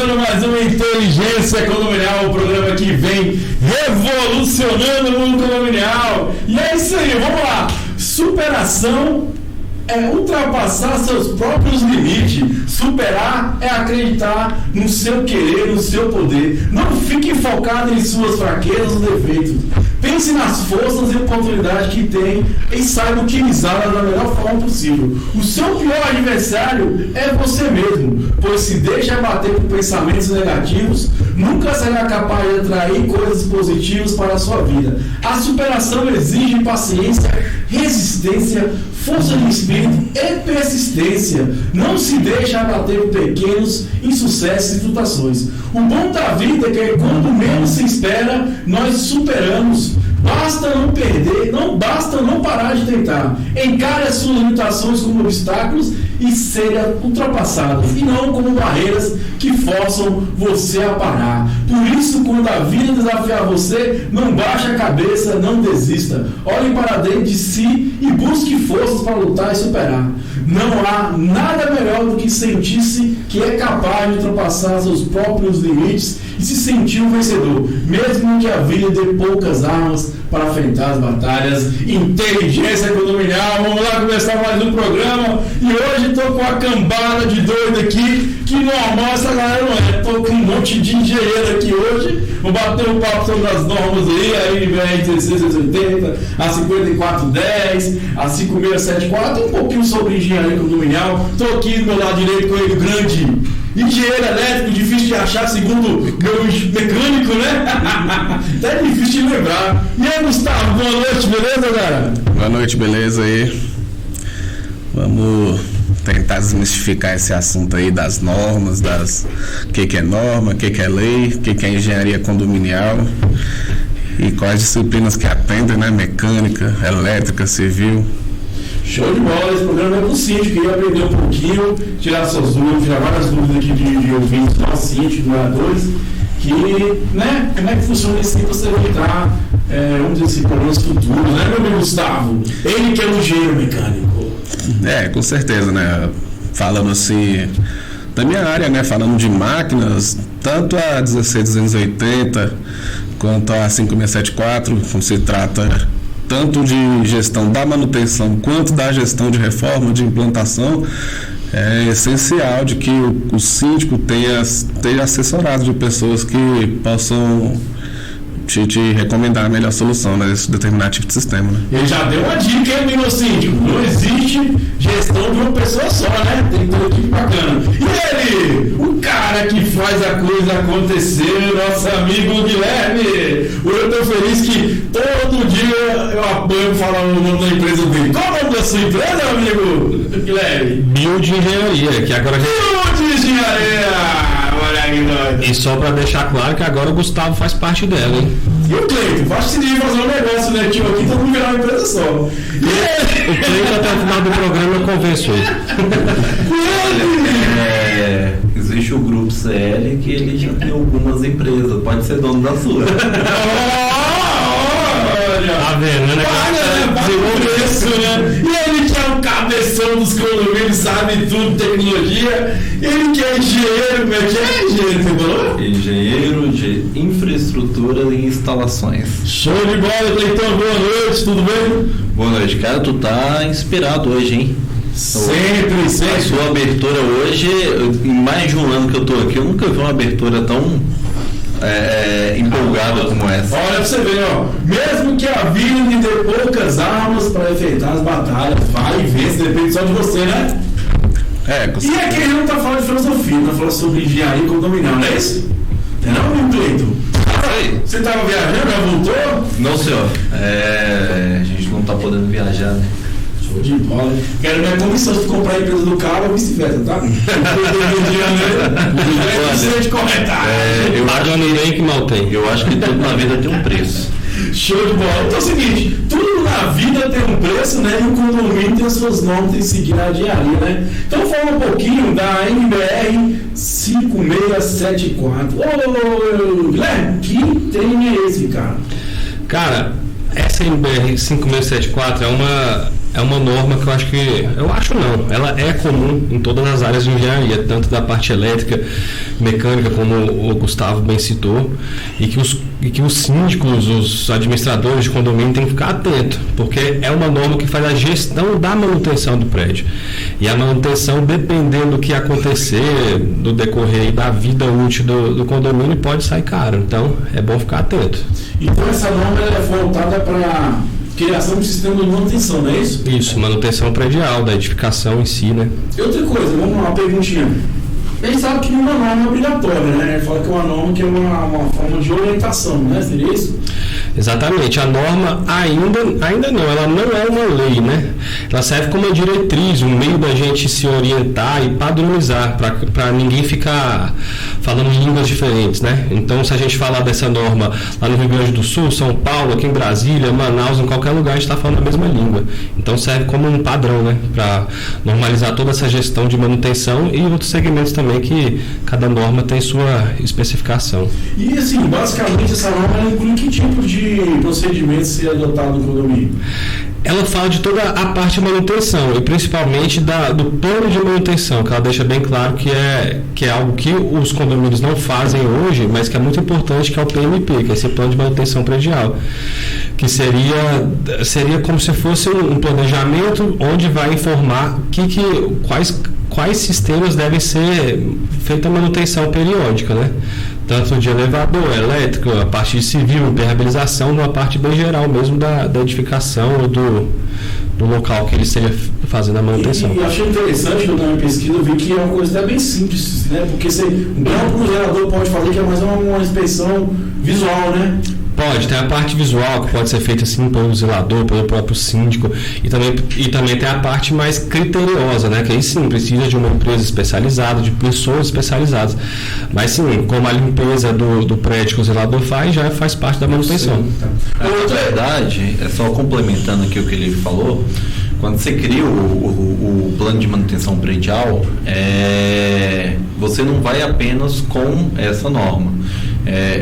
começando mais uma Inteligência Condominial, o programa que vem revolucionando o mundo condominial. E é isso aí, vamos lá. Superação é ultrapassar seus próprios limites. Superar é acreditar no seu querer, no seu poder. Não fique focado em suas fraquezas ou defeitos. Pense nas forças e oportunidades que tem e saiba utilizá-las da melhor forma possível. O seu pior adversário é você mesmo, pois se deixa abater por pensamentos negativos, nunca será capaz de atrair coisas positivas para a sua vida. A superação exige paciência, resistência, força de espírito e persistência. Não se deixe abater por pequenos insucessos e frustrações. O bom da vida é que quando menos se espera, nós superamos. Basta não perder, não basta não parar de tentar. Encare as suas limitações como obstáculos e serem ultrapassadas, e não como barreiras que forçam você a parar. Por isso, quando a vida desafiar você, não baixe a cabeça, não desista. Olhe para dentro de si e busque forças para lutar e superar. Não há nada melhor do que sentir-se que é capaz de ultrapassar seus próprios limites e se sentir um vencedor, mesmo que a vida dê poucas armas para enfrentar as batalhas. Inteligência Condominial, vamos lá começar mais um programa. E hoje estou com a cambada de doido aqui, que normal essa galera não é. Estou com um monte de engenheiro aqui hoje. Vou bater um papo sobre as normas aí, a NBR 16680, a 5410, a 5674, um pouquinho sobre engenharia condominial. Estou aqui do meu lado direito com ele, grande engenheiro elétrico, difícil de achar, segundo meu mecânico, né? Até difícil de lembrar. E aí, Gustavo, boa noite, beleza, cara? Boa noite, beleza aí? Vamos tentar desmistificar esse assunto aí das normas, o que é norma, o que é lei, o que é engenharia condominial e quais disciplinas que atendem, né? Mecânica, elétrica, civil. Show de bola, esse programa é pro síndico, queria aprender um pouquinho, tirar suas dúvidas, tirar várias dúvidas aqui de ouvintes, nós síndicos, moradores, que, né, como é que funciona esse para você evitar, vamos dizer assim, problemas futuros, né, meu amigo Gustavo? Ele que é um engenheiro mecânico. Com certeza, né, falando assim, da minha área, né, falando de máquinas, tanto a 16280 quanto a 5674, como se trata tanto de gestão da manutenção quanto da gestão de reforma, de implantação, é essencial de que o síndico tenha assessorado de pessoas que possam te recomendar a melhor solução nesse determinado tipo de sistema, né? Ele já deu uma dica, hein, meu síndico? Não existe gestão de uma pessoa só, né? Tem que ter uma equipe bacana. E ele, o cara que faz a coisa acontecer, nosso amigo Guilherme. Eu estou feliz que todo dia eu apoio falar o nome da empresa dele. Qual é o nome da sua empresa, amigo Guilherme? Build Engenharia, que agora... Build Engenharia! E só para deixar claro que agora o Gustavo faz parte dela, hein? E o Cleiton? Acho que se devia fazer um negócio, né? Tipo, aqui todo mundo virar uma empresa só. O Cleiton até o final do programa eu convenço ele. Existe o grupo CL que ele já tem algumas empresas, pode ser dono da sua. Tá vendo, né? Isso, né? E ele que é o cabeção dos condomínios, sabe tudo, tecnologia. Ele que é engenheiro, como é que é engenheiro, você falou? Engenheiro de infraestrutura e instalações. Show de bola, Cleiton, boa noite, tudo bem? Boa noite, cara, tu tá inspirado hoje, hein? Sempre. A sua abertura hoje, em mais de um ano que eu tô aqui, eu nunca vi uma abertura tão empolgada como essa. Olha pra você ver, ó. Mesmo que a vida lhe dê poucas armas para enfrentar as batalhas, vai e vence, depende só de você, né? E aqui a gente não tá falando de filosofia, tá falando sobre engenharia condominial, não é isso? Não, meu Cleiton? Você tava viajando, já voltou? Não, senhor. A gente não tá podendo viajar, né? Show de bola. Quero minha comissão de comprar a empresa do carro ou vice-versa, tá? Eu pagando bem que mal tem. Eu acho que tudo na vida tem um preço. Show de bola. Então é o seguinte, tudo na vida tem um preço, né? E o condomínio tem as suas normas, tem que seguir na engenharia, né? Então fala um pouquinho da NBR 5674. Ô, Guilherme, que trem é esse, cara? Cara, essa NBR 5674 é é uma norma que ela é comum em todas as áreas de engenharia, tanto da parte elétrica, mecânica, como o Gustavo bem citou, e que os síndicos, os administradores de condomínio têm que ficar atentos, porque é uma norma que faz a gestão da manutenção do prédio. E a manutenção, dependendo do que acontecer, do decorrer da vida útil do condomínio, pode sair caro. Então, é bom ficar atento. Então, essa norma é voltada para criação de sistema de manutenção, não é isso? Isso, manutenção predial, da edificação em si, né? E outra coisa, vamos lá, uma perguntinha. A gente sabe que uma norma é obrigatória, né? Fala que é uma norma que é uma forma de orientação, né? Seria isso? Exatamente. A norma ainda não, ela não é uma lei, né? Ela serve como uma diretriz, um meio da gente se orientar e padronizar, para ninguém ficar falando línguas diferentes, né? Então, se a gente falar dessa norma lá no Rio Grande do Sul, São Paulo, aqui em Brasília, Manaus, em qualquer lugar, a gente está falando a mesma língua. Então, serve como um padrão, né? Para normalizar toda essa gestão de manutenção e outros segmentos também que cada norma tem sua especificação. E, assim, basicamente, essa norma inclui que tipo de procedimento ser adotado no condomínio? Ela fala de toda a parte de manutenção e principalmente do plano de manutenção, que ela deixa bem claro que é algo que os condomínios não fazem hoje, mas que é muito importante, que é o PMP, que é esse plano de manutenção predial, que seria como se fosse um planejamento onde vai informar quais sistemas devem ser feita a manutenção periódica, né? Tanto de elevador, elétrico, a parte de civil, impermeabilização, numa parte bem geral mesmo da edificação ou do local que ele esteja fazendo a manutenção. E achei interessante, eu na pesquisa, eu vi que é uma coisa até bem simples, né? Porque um próprio gerador pode fazer que é mais uma inspeção visual, né? Pode, tem a parte visual que pode ser feita assim pelo zelador, pelo próprio síndico, e também tem a parte mais criteriosa, né? Que aí sim precisa de uma empresa especializada, de pessoas especializadas. Mas sim, como a limpeza do prédio que o zelador faz, já faz parte da manutenção. Na verdade, só complementando aqui o que ele falou, quando você cria o plano de manutenção predial, você não vai apenas com essa norma.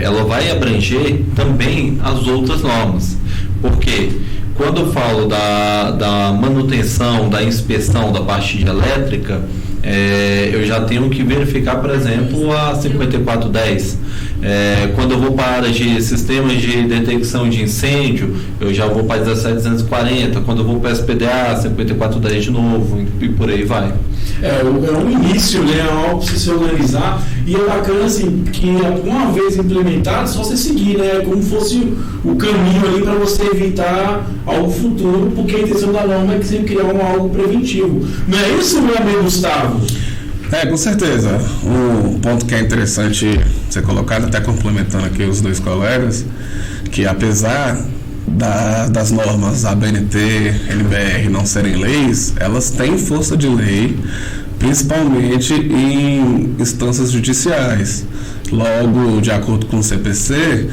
Ela vai abranger também as outras normas. Porque quando eu falo da manutenção, da inspeção da parte elétrica, eu já tenho que verificar, por exemplo, a 5410. Quando eu vou para a área de sistemas de detecção de incêndio, eu já vou para 17240. Quando eu vou para a SPDA, 5410 de novo, e por aí vai. É um início, né? Algo para se organizar, e é bacana assim, que uma vez implementado, só você seguir, né? Como fosse o caminho ali para você evitar algo futuro, porque a intenção da norma é que sempre criar algo preventivo. Não é isso, meu amigo Gustavo? Com certeza. Um ponto que é interessante ser colocado, até complementando aqui os dois colegas, que apesar das normas ABNT, NBR não serem leis, elas têm força de lei, principalmente em instâncias judiciais. Logo, de acordo com o CPC,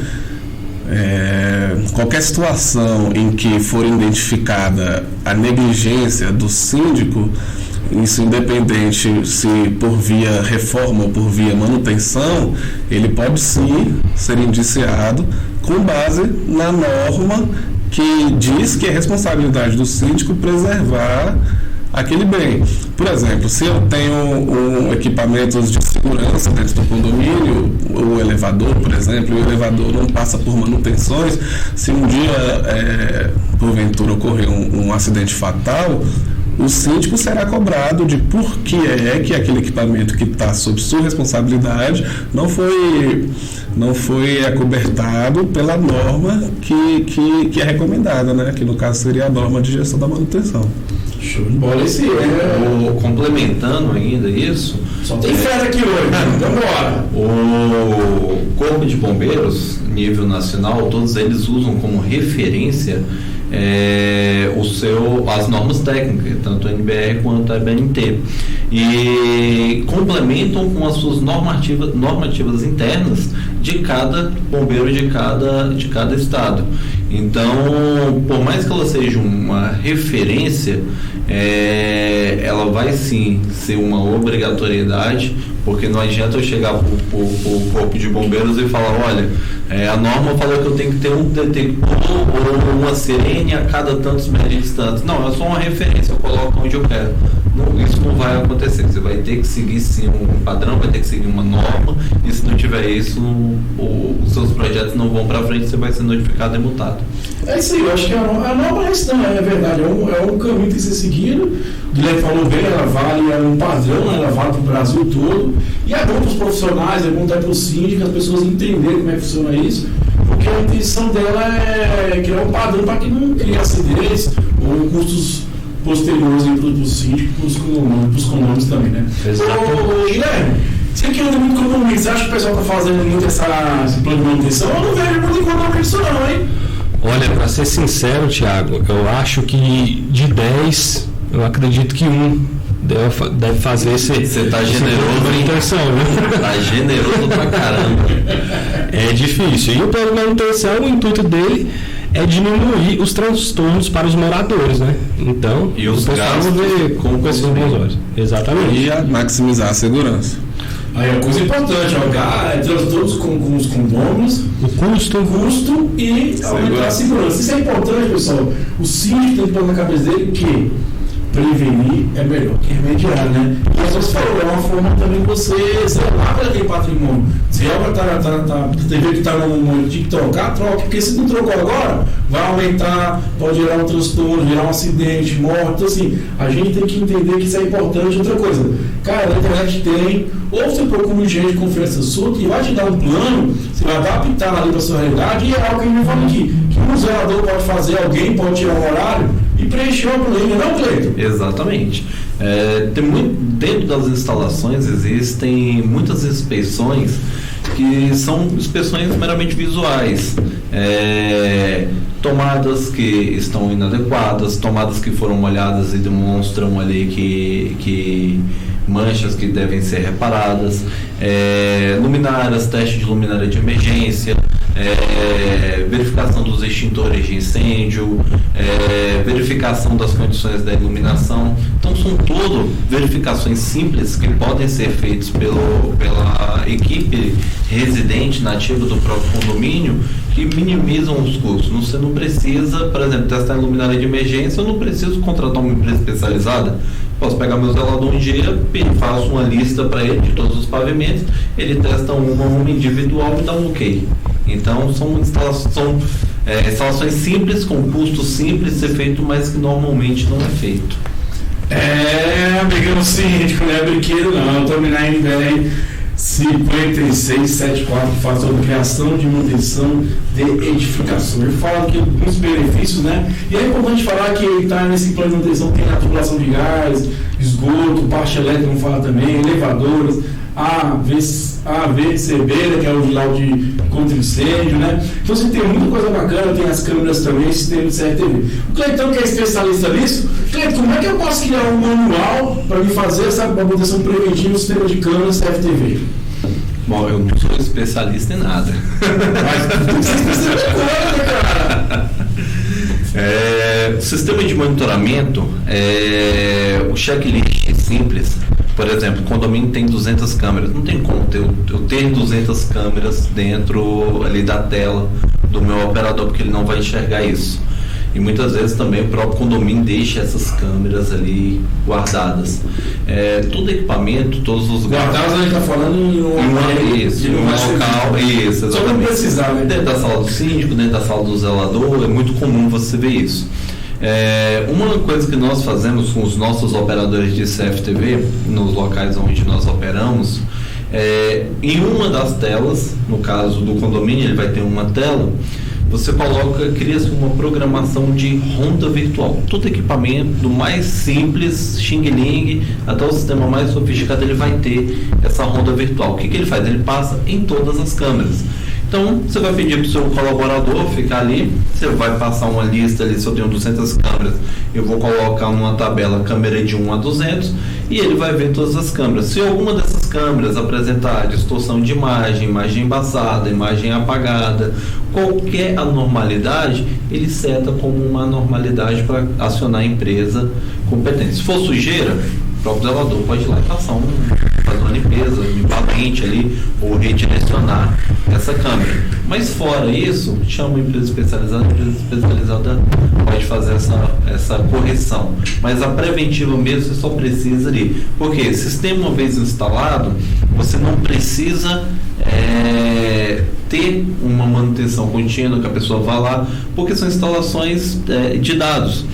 qualquer situação em que for identificada a negligência do síndico, isso independente se por via reforma ou por via manutenção, ele pode sim ser indiciado com base na norma que diz que é responsabilidade do síndico preservar aquele bem. Por exemplo, se eu tenho equipamentos de segurança dentro do condomínio, o elevador, por exemplo, e o elevador não passa por manutenções, se um dia, porventura, ocorrer um acidente fatal, o síndico será cobrado de por que é que aquele equipamento que está sob sua responsabilidade não foi acobertado pela norma que é recomendada, né? Que no caso seria a norma de gestão da manutenção. Show de bola esse complementando ainda isso. Só tem fera aqui hoje, vamos embora. O Corpo de Bombeiros, nível nacional, todos eles usam como referência as normas técnicas, tanto a NBR quanto a ABNT, e complementam com as suas normativas internas de cada bombeiro de cada estado. Então, por mais que ela seja uma referência, ela vai sim ser uma obrigatoriedade Porque não adianta eu chegar para o corpo de bombeiros e falar, olha, a norma falou que eu tenho que ter um detector ou uma sirene a cada tantos metros de distância. Não, é só uma referência, eu coloco onde eu quero. Não, isso não vai acontecer. Você vai ter que seguir sim um padrão, vai ter que seguir uma norma, e se não tiver isso, os seus projetos não vão para frente, você vai ser notificado e multado. É isso aí, eu acho que a norma é isso, é verdade, é um caminho que tem que ser seguido. O Guilherme falou bem, ela vale, é um padrão, ela vale para o Brasil todo, e é bom para os profissionais, é bom até para o síndico, as pessoas entenderem como é que funciona isso, porque a intenção dela é criar um padrão para que não crie acidentes ou custos posteriores para o síndico e para os condomínios também, né? Ô, Guilherme, você que anda muito condomínio, você acha que o pessoal está fazendo muito esse plano de manutenção? Eu não vejo muito em condomínio isso não, hein? Olha, para ser sincero, Thiago, eu acho que de 10, eu acredito que um deve fazer esse. Você tá generoso, manutenção, né? Tá generoso pra caramba. É difícil. E o plano de manutenção, o intuito dele é diminuir os transtornos para os moradores, né? Então, e os gastos ver com esses bons olhos. Exatamente. E maximizar a segurança. Aí a coisa importante, transtornos com os condôminos, o custo e aumentar a segurança. Isso é importante, pessoal. O síndico tem que pôr na cabeça dele que prevenir é melhor que remediar, né? E você falou, é uma forma também de você zelar para aquele patrimônio. Se ela TV que está no TikTok, troque, porque se não trocou agora, vai aumentar, pode gerar um transtorno, gerar um acidente, morte. Então, assim, a gente tem que entender que isso é importante. Outra coisa, cara, na internet tem, ou você procura um gente de confiança sua que vai te dar um plano, você vai adaptar ali para a sua realidade, e é algo que a gente fala aqui, que um zelador pode fazer, alguém pode tirar um horário e preencher o plano, não, Cleiton? Exatamente. Dentro das instalações existem muitas inspeções que são inspeções meramente visuais. Tomadas que estão inadequadas, tomadas que foram molhadas e demonstram ali que manchas que devem ser reparadas, luminárias, teste de luminária de emergência, verificação dos extintores de incêndio, verificação das condições da iluminação. Então são tudo verificações simples que podem ser feitas pela equipe residente nativa do próprio condomínio, que minimizam os custos. Você não precisa, por exemplo, testar a luminária de emergência, eu não preciso contratar uma empresa especializada. Posso pegar meu zelador um dia, faço uma lista para ele de todos os pavimentos, ele testa uma individual e dá um ok. Então são instalações simples, com custo simples de ser feito, mas que normalmente não é feito. Amigão síndico, não é brinquedo não, eu estou na NBR 5674, faz sobre criação de manutenção de edificação. Ele fala que muitos benefícios, né? E é importante falar que ele está nesse plano de manutenção, tem a tubulação de gás, esgoto, parte elétrica, vamos falar também, elevadores, AVCB, né, que é o laudo de contra incêndio, né? Então você tem muita coisa bacana, tem as câmeras também, sistema de CRTV. O Cleitão, que é especialista nisso, Cleiton, como é que eu posso criar um manual para me fazer essa manutenção preventiva no sistema de câmeras CRTV? Bom, eu não sou especialista em nada. Mas tem que ser especialista em coisa, cara. O sistema de monitoramento, o checklist simples. Por exemplo, o condomínio tem 200 câmeras. Não tem como eu ter 200 câmeras dentro ali da tela do meu operador, porque ele não vai enxergar isso. E muitas vezes também o próprio condomínio deixa essas câmeras ali guardadas. Todo equipamento, todos os guardados, a gente está falando em um local, isso, exatamente. Só não precisar, né? Dentro da sala do síndico, dentro da sala do zelador, é muito comum você ver isso. Uma coisa que nós fazemos com os nossos operadores de CFTV, nos locais onde nós operamos, em uma das telas, no caso do condomínio, ele vai ter uma tela, você cria-se uma programação de ronda virtual. Todo equipamento, do mais simples, xing-ling, até o sistema mais sofisticado, ele vai ter essa ronda virtual. O que ele faz? Ele passa em todas as câmeras. Então, você vai pedir para o seu colaborador ficar ali, você vai passar uma lista ali, se eu tenho 200 câmeras, eu vou colocar numa tabela câmera de 1 a 200 e ele vai ver todas as câmeras. Se alguma dessas câmeras apresentar distorção de imagem embaçada, imagem apagada, qualquer anormalidade, ele seta como uma anormalidade para acionar a empresa competente. Se for sujeira, o próprio zelador pode ir lá e passar fazer uma limpeza, limpar a lente ali, ou redirecionar essa câmera. Mas fora isso, chama uma empresa especializada, a empresa especializada pode fazer essa correção. Mas a preventiva mesmo você só precisa ali. Porque sistema uma vez instalado, você não precisa ter uma manutenção contínua, que a pessoa vá lá, porque são instalações de dados.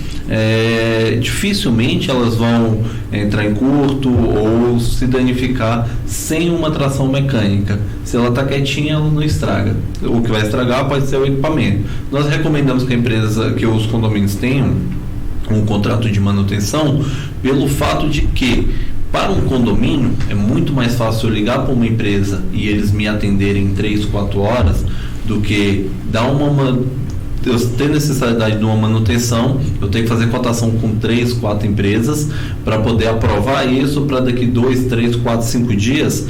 Dificilmente elas vão entrar em curto ou se danificar sem uma tração mecânica. Se ela está quietinha, ela não estraga. O que vai estragar pode ser o equipamento. Nós recomendamos que os condomínios tenham um contrato de manutenção, pelo fato de que para um condomínio é muito mais fácil eu ligar para uma empresa e eles me atenderem em 3, 4 horas do que dar eu ter necessidade de uma manutenção, eu tenho que fazer cotação com 3, 4 empresas para poder aprovar isso, para daqui 2, 3, 4, 5 dias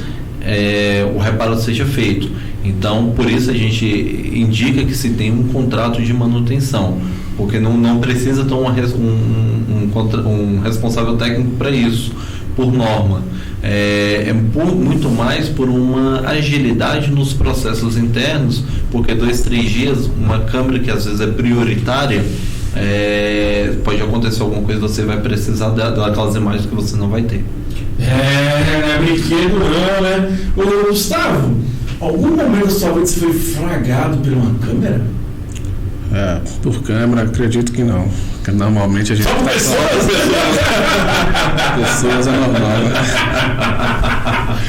o reparo seja feito. Então, por isso a gente indica que se tem um contrato de manutenção, porque não precisa ter um responsável técnico para isso, por norma. Muito mais por uma agilidade nos processos internos, porque 2, 3 dias, uma câmera que às vezes é prioritária, pode acontecer alguma coisa, você vai precisar daquelas imagens que você não vai ter. Brinquedo não, né? Ô, Gustavo, algum momento da sua vida você foi flagrado por uma câmera? Por câmera, acredito que não. Porque normalmente a gente. Só pessoas? Pessoas é normal, né?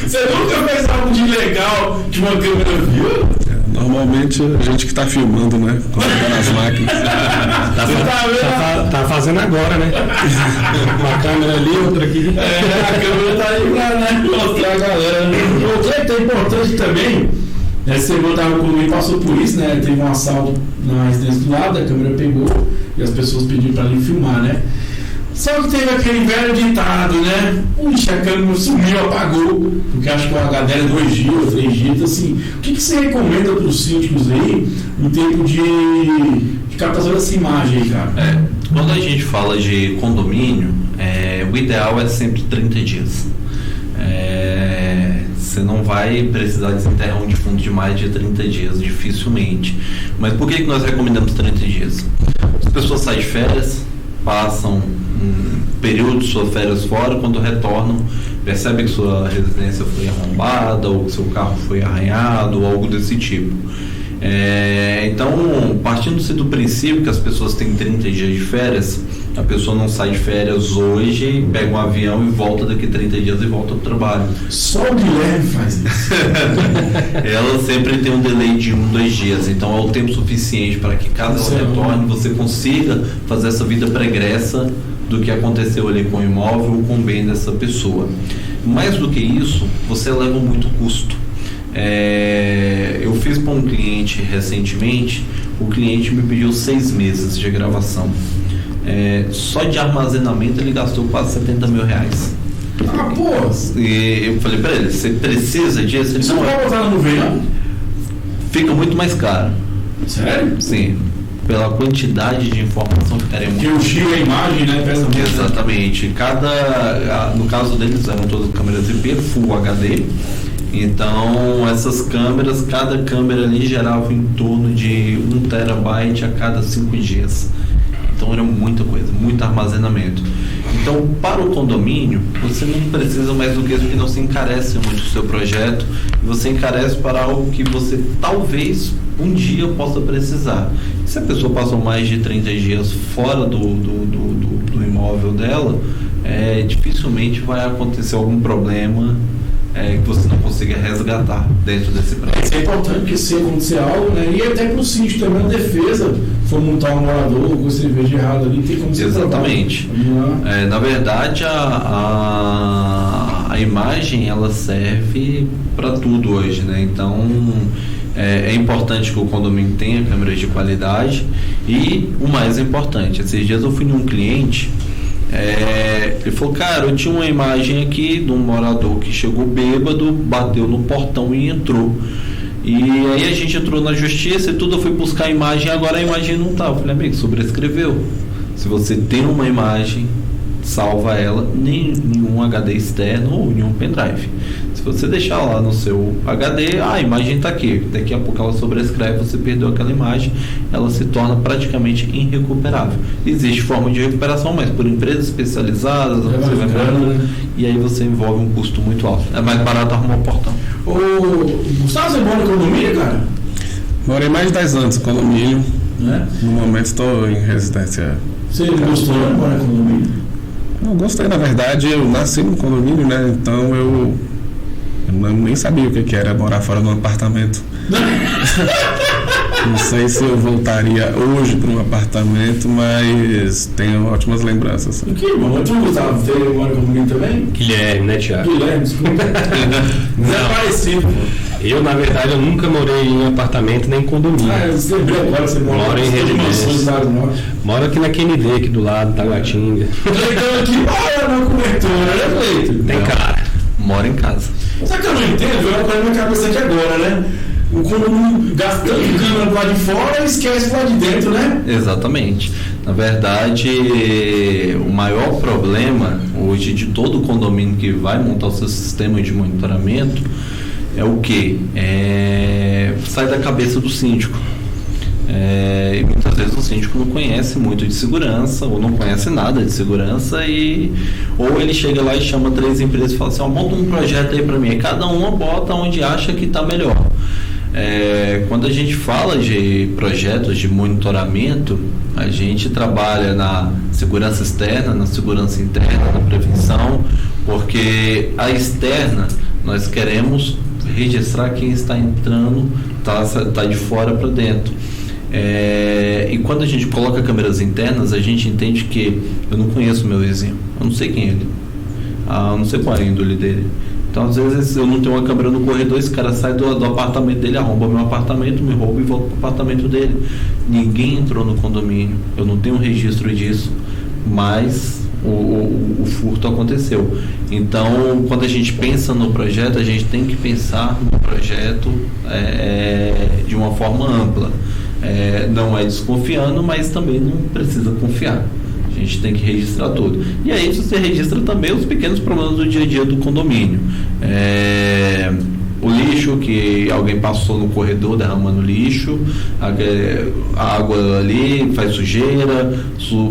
Você nunca fez algo de ilegal que uma câmera viu? Normalmente a gente que está filmando, né? Quando tá nas máquinas. Tá fazendo agora, né? Uma câmera ali, outra aqui. A câmera tá aí pra, né, mostrar a galera. Outra que é importante também, você botava comigo, passou por isso, né? Teve um assalto na residência do lado, a câmera pegou e as pessoas pediram pra ele filmar, né? Só que teve aquele velho ditado, né? Puxa, a câmera sumiu, apagou, porque acho que o HD era 2 dias ou 3 dias. Então, assim, o que você recomenda para os síndicos aí em tempo de captação dessa imagem aí, cara? Quando a gente fala de condomínio, o ideal é sempre 30 dias. Você não vai precisar desenterrar um defunto de mais de 30 dias, dificilmente. Mas por que nós recomendamos 30 dias? As pessoas saem de férias, passam um período de suas férias fora, quando retornam, percebe que sua residência foi arrombada, ou que seu carro foi arranhado, ou algo desse tipo. Então, partindo-se do princípio que as pessoas têm 30 dias de férias, a pessoa não sai de férias hoje, pega um avião e volta daqui 30 dias e volta ao trabalho. Só o Guilherme faz isso. Ela sempre tem um delay de 1, 2 dias, então é o tempo suficiente para que caso ela retorne, você consiga fazer essa vida pregressa do que aconteceu ali com o imóvel ou com o bem dessa pessoa. Mais do que isso, você leva muito custo. Eu fiz para um cliente recentemente, o cliente me pediu 6 meses de gravação. Só de armazenamento ele gastou quase 70 mil reais. Pô! E eu falei para ele, você precisa disso? Você não vai botar na nuvem, não? Fica muito mais caro. Sério? Sim. Pela quantidade de informação ficaria muito. Porque o giro a imagem, né? Pesa muito. Exatamente. No caso deles, eram todas câmeras IP, Full HD. Então, essas câmeras, cada câmera ali gerava em torno de 1 terabyte a cada 5 dias. Então, era muita coisa, muito armazenamento. Então, para o condomínio, você não precisa mais do que isso, porque não se encarece muito o seu projeto, e você encarece para algo que você talvez um dia possa precisar. Se a pessoa passou mais de 30 dias fora do imóvel dela, dificilmente vai acontecer algum problema que você não consiga resgatar dentro desse prazo. Isso é importante, porque se acontecer algo, né? E até para o síndico também, uma defesa, for multar um morador, ou você veja errado ali, tem como ser. Exatamente. Na verdade, a imagem, ela serve para tudo hoje, né? Então, é importante que o condomínio tenha câmeras de qualidade e, o mais importante, esses dias eu fui num cliente, ele falou, cara, eu tinha uma imagem aqui de um morador que chegou bêbado, bateu no portão e entrou. E aí a gente entrou na justiça e tudo, eu fui buscar a imagem, agora a imagem não tá. Eu falei, amigo, sobrescreveu. Se você tem uma imagem, salva ela nem em um HD externo ou em um pendrive. Se você deixar lá no seu HD, a imagem está aqui, daqui a pouco ela sobrescreve, você perdeu aquela imagem, ela se torna praticamente irrecuperável. Existe forma de recuperação, mas por empresas especializadas, você vai embora, e aí você envolve um custo muito alto. É mais barato arrumar um portão. Gustavo, você mora em condomínio, cara? Morei mais de 10 anos em condomínio. Né? No momento estou em residência. Você gostou de morar em condomínio? Não gostei, na verdade, eu nasci no condomínio, né? Então eu nem sabia o que era morar fora de um apartamento. Não sei se eu voltaria hoje para um apartamento, mas tenho ótimas lembranças. Que bom. Tu, Gustavo, você mora em condomínio também? Guilherme, né, Thiago? Guilherme, desculpa. Não é parecido, pô. Eu, na verdade, eu nunca morei em apartamento nem em condomínio. Você lembrou agora que você Moro em residência. Moro aqui na QND, aqui do lado, Taguatinga. Então aqui mora na cobertura, né, Cleito? Tem cara. Mora em casa. Sabe que eu não entendo? Eu na minha cabeça aqui agora, né? O condomínio gastando câmera do lado de fora e esquece do lado de dentro, né? Exatamente. Na verdade, o maior problema hoje de todo condomínio que vai montar o seu sistema de monitoramento é o quê? Sai da cabeça do síndico. E muitas vezes o síndico não conhece muito de segurança ou não conhece nada de segurança ou ele chega lá e chama 3 empresas e fala assim, monta um projeto aí para mim, e cada uma bota onde acha que está melhor. Quando a gente fala de projetos de monitoramento, a gente trabalha na segurança externa, na segurança interna, na prevenção, porque a externa nós queremos registrar quem está entrando, tá de fora para dentro. E quando a gente coloca câmeras internas, a gente entende que eu não conheço o meu vizinho, eu não sei quem é ele, eu não sei qual é a índole dele. Então, às vezes, eu não tenho uma câmera no corredor, esse cara sai do apartamento dele, arromba meu apartamento, me rouba e volta para o apartamento dele. Ninguém entrou no condomínio, eu não tenho registro disso, mas o furto aconteceu. Então, quando a gente pensa no projeto, a gente tem que pensar no projeto de uma forma ampla. Não é desconfiando, mas também não precisa confiar. A gente tem que registrar tudo. E aí você registra também os pequenos problemas do dia a dia do condomínio. O lixo, que alguém passou no corredor derramando lixo, a água ali faz sujeira,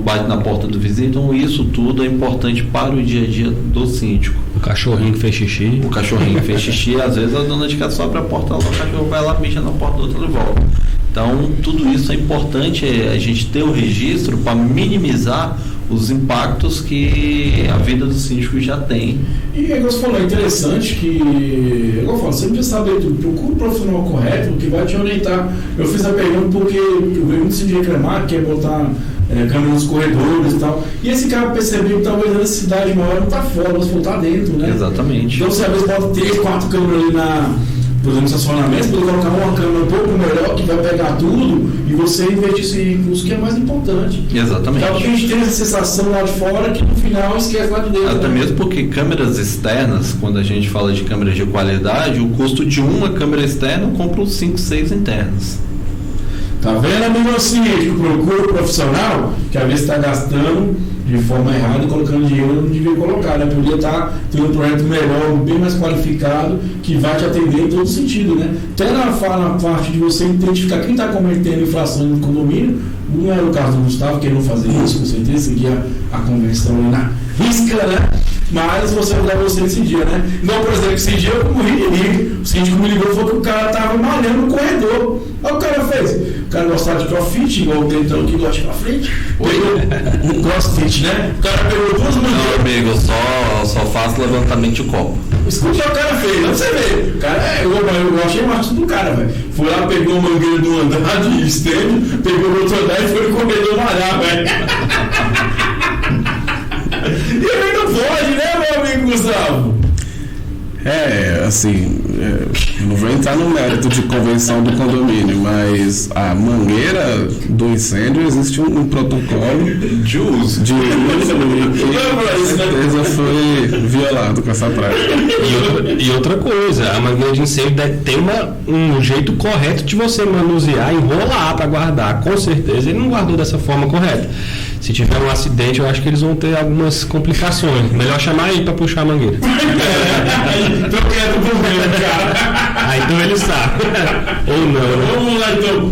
bate na porta do vizinho. Então isso tudo é importante para o dia a dia do síndico. O cachorrinho que fez xixi. O cachorrinho que fez xixi, às vezes a dona de casa só abre a porta lá, o cachorro vai lá, mija na porta do outro e volta. Então, tudo isso é importante, a gente ter o registro para minimizar os impactos que a vida do síndico já tem. E é você falou, é interessante que, eu falo, você precisa saber tudo, procura o profissional correto que vai te orientar. Eu fiz a pergunta porque eu vejo muito síndico reclamar, quer botar câmera nos corredores e tal, e esse cara percebeu que talvez a necessidade maior não está fora, mas está dentro, né? Exatamente. Então, você às vezes bota 3, 4 câmeras ali por exemplo, estacionamento, pode colocar uma câmera um pouco melhor que vai pegar tudo e você investir esse recurso que é mais importante. Exatamente. Então a gente tem essa sensação lá de fora que no final esquece lá de dentro. Até mesmo porque câmeras externas, quando a gente fala de câmeras de qualidade, o custo de uma câmera externa compra os 5, 6 internas. Tá vendo, amigo síndico? Procura o profissional que às vezes está gastando de forma errada e colocando dinheiro onde não devia colocar, né? Podia estar tendo um projeto melhor, bem mais qualificado, que vai te atender em todo sentido, né? Até na parte de você identificar quem está cometendo infração no condomínio, não era o caso do Gustavo, que ele não fazia isso, com certeza, seguia a convenção na risca, né? Mas você vai dar você nesse dia, né? Não, por exemplo, esse dia eu morri de rir. O síndico me ligou e falou que o cara estava malhando no corredor. Olha o que o cara fez. O cara gostava de crossfit, igual o Tentão que gosta de crossfit. Pegou crossfit, né? O cara pegou 2 mangueiras. Não, amigo, eu só faço levantamento de copo. Escuta o que o cara fez, não você vê. O cara eu achei massa do cara, velho. Foi lá, pegou uma mangueira do andar de estêndio, pegou o outro andar e foi no corredor malhar, velho. E ele não pode, né, meu amigo Gustavo? Assim, eu não vou entrar no mérito de convenção do condomínio, mas a mangueira do incêndio existe um protocolo de uso que com certeza foi violado com essa prática. E outra coisa, a mangueira de incêndio tem um jeito correto de você manusear, enrolar para guardar. Com certeza ele não guardou dessa forma correta. Se tiver um acidente, eu acho que eles vão ter algumas complicações. Melhor chamar aí para puxar a mangueira. Então quieto por dentro, cara. Aí então ele sabe. Ou não, né? Vamos lá então.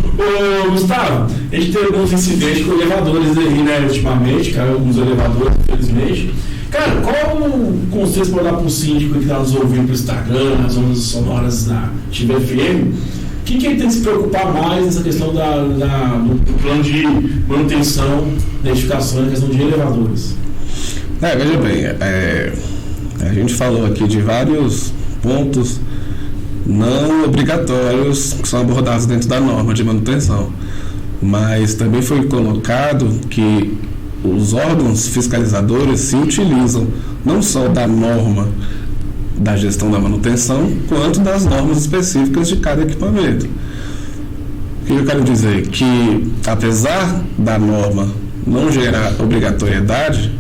Ô, Gustavo, a gente teve alguns incidentes com elevadores aí, né? Ultimamente, caiu alguns elevadores, infelizmente. Cara, qual o conselho para dar para o síndico que está nos ouvindo pelo Instagram, nas ondas sonoras da Ativa FM? O que ele tem que se preocupar mais nessa questão do plano de manutenção, da edificação, na questão de elevadores? Veja bem, a gente falou aqui de vários pontos não obrigatórios que são abordados dentro da norma de manutenção, mas também foi colocado que os órgãos fiscalizadores se utilizam não só da norma da gestão da manutenção, quanto das normas específicas de cada equipamento. O que eu quero dizer? Que, apesar da norma não gerar obrigatoriedade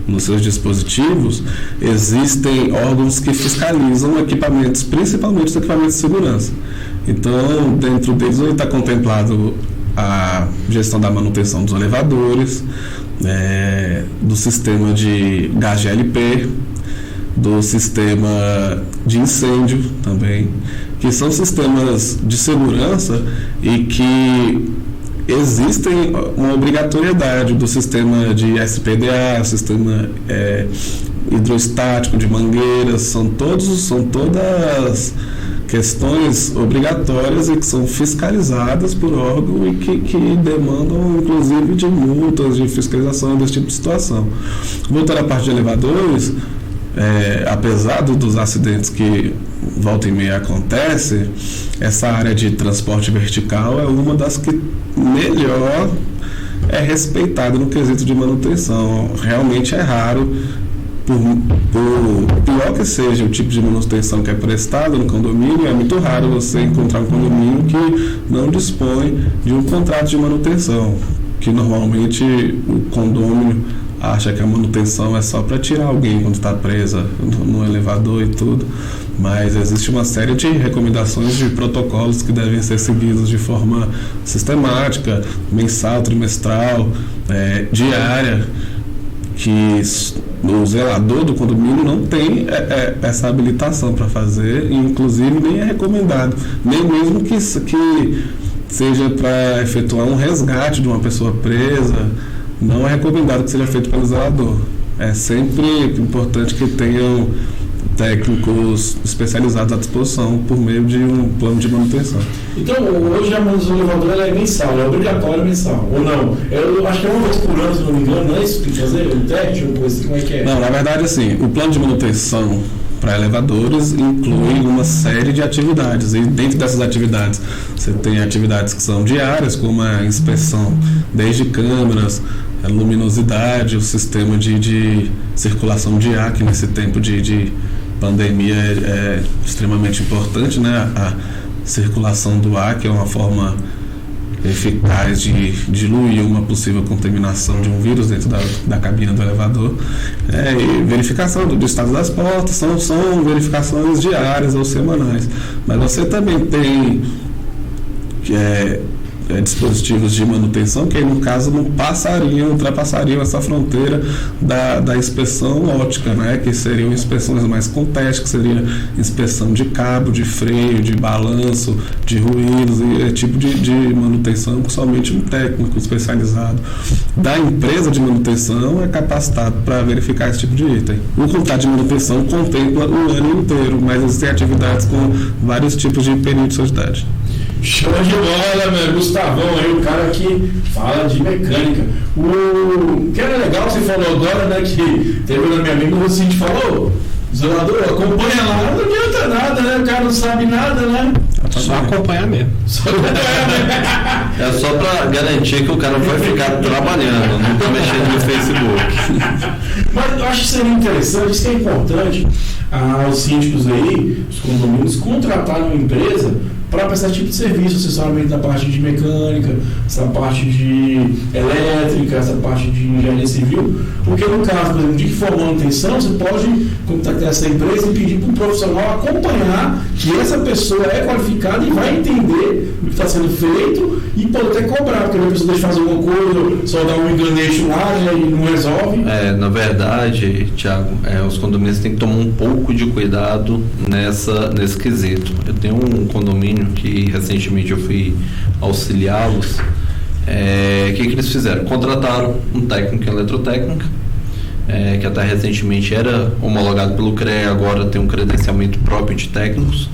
nos seus dispositivos, existem órgãos que fiscalizam equipamentos, principalmente os equipamentos de segurança. Então, dentro deles está contemplado a gestão da manutenção dos elevadores, do sistema de gás GLP, do sistema de incêndio também, que são sistemas de segurança e que existem uma obrigatoriedade do sistema de SPDA, sistema hidrostático de mangueiras, são todas questões obrigatórias e que são fiscalizadas por órgão e que demandam inclusive de multas, de fiscalização desse tipo de situação. Voltando à parte de elevadores, apesar dos acidentes que volta e meia acontece, essa área de transporte vertical é uma das que melhor é respeitada no quesito de manutenção. Realmente é raro, por pior que seja o tipo de manutenção que é prestado no condomínio, é muito raro você encontrar um condomínio que não dispõe de um contrato de manutenção, que normalmente o condômino acha que a manutenção é só para tirar alguém quando está presa no elevador e tudo, mas existe uma série de recomendações de protocolos que devem ser seguidos de forma sistemática, mensal, trimestral, diária, que o zelador do condomínio não tem essa habilitação para fazer, e inclusive nem é recomendado, nem mesmo que seja para efetuar um resgate de uma pessoa presa, não é recomendado que seja feito pelo zelador. É sempre importante que tenham técnicos especializados à disposição por meio de um plano de manutenção. Então, hoje a manutenção do elevador é mensal, é obrigatória mensal, ou não? Eu acho que é uma vez por ano, se não me engano, não é isso que tem que fazer? Um teste, uma coisa assim, como é que é? Não, na verdade, assim, o plano de manutenção para elevadores inclui uma série de atividades, e dentro dessas atividades você tem atividades que são diárias, como a inspeção desde câmeras, a luminosidade, o sistema de circulação de ar, que nesse tempo de pandemia é extremamente importante, né? A circulação do ar, que é uma forma eficaz de diluir uma possível contaminação de um vírus dentro da cabina do elevador, e verificação do estado das portas, são verificações diárias ou semanais, mas você também tem dispositivos de manutenção que aí no caso não ultrapassariam essa fronteira da inspeção óptica, né? Que seriam inspeções mais com teste, que seria inspeção de cabo, de freio, de balanço, de ruídos, e tipo de manutenção que somente um técnico especializado da empresa de manutenção é capacitado para verificar esse tipo de item. O contrato de manutenção contempla o ano inteiro, mas existem atividades com vários tipos de periodicidade. Show de bola, meu Gustavão aí, o cara que fala de mecânica. O que era legal, você falou agora, né, que teve na minha amiga, o Cinti falou, zelador, acompanha lá, não adianta nada, né, o cara não sabe nada, né? Só acompanhar mesmo. É só para garantir que o cara vai ficar trabalhando, não tá mexendo no Facebook. Mas eu acho que seria interessante, isso é importante, aos síndicos aí, os condomínios, contrataram uma empresa para prestar tipo de serviço, assessoramento da parte de mecânica, essa parte de elétrica, essa parte de engenharia civil, porque no caso, por exemplo, de que for manutenção, você pode contactar essa empresa e pedir para um profissional acompanhar que essa pessoa é qualificada e vai entender o que está sendo feito e pode até cobrar, porque a pessoa deixa de fazer alguma coisa, só dá um enganeixo lá, né, e não resolve. Na verdade, Thiago, os condomínios têm que tomar um pouco de cuidado nesse quesito. Eu tenho um condomínio que recentemente eu fui auxiliá-los. O que eles fizeram? Contrataram um técnico em eletrotécnica, que até recentemente era homologado pelo CREA, agora tem um credenciamento próprio de técnicos,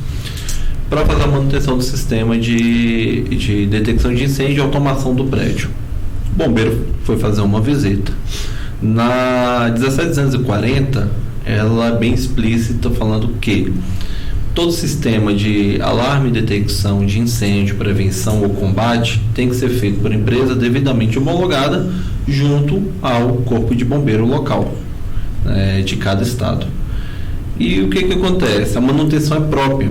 para fazer a manutenção do sistema de detecção de incêndio e automação do prédio. O bombeiro foi fazer uma visita. Na 17240, ela é bem explícita, falando que todo sistema de alarme e detecção de incêndio, prevenção ou combate tem que ser feito por empresa devidamente homologada junto ao corpo de bombeiro local, de cada estado. E o que acontece? A manutenção é própria.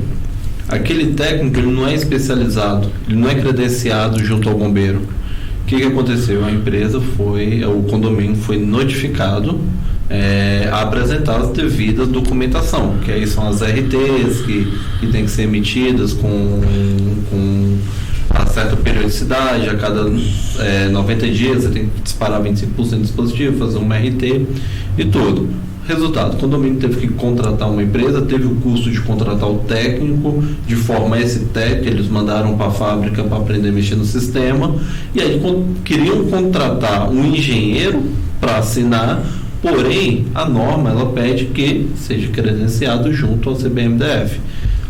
Aquele técnico, ele não é especializado, ele não é credenciado junto ao bombeiro. O que aconteceu? A empresa o condomínio foi notificado a apresentar as devidas documentação, que aí são as RTs que tem que ser emitidas com a certa periodicidade, a cada 90 dias você tem que disparar 25% do dispositivo, fazer uma RT e tudo. Resultado, o condomínio teve que contratar uma empresa, teve o custo de contratar o técnico, de formar esse técnico, eles mandaram para a fábrica para aprender a mexer no sistema, e aí queriam contratar um engenheiro para assinar, porém a norma ela pede que seja credenciado junto ao CBMDF.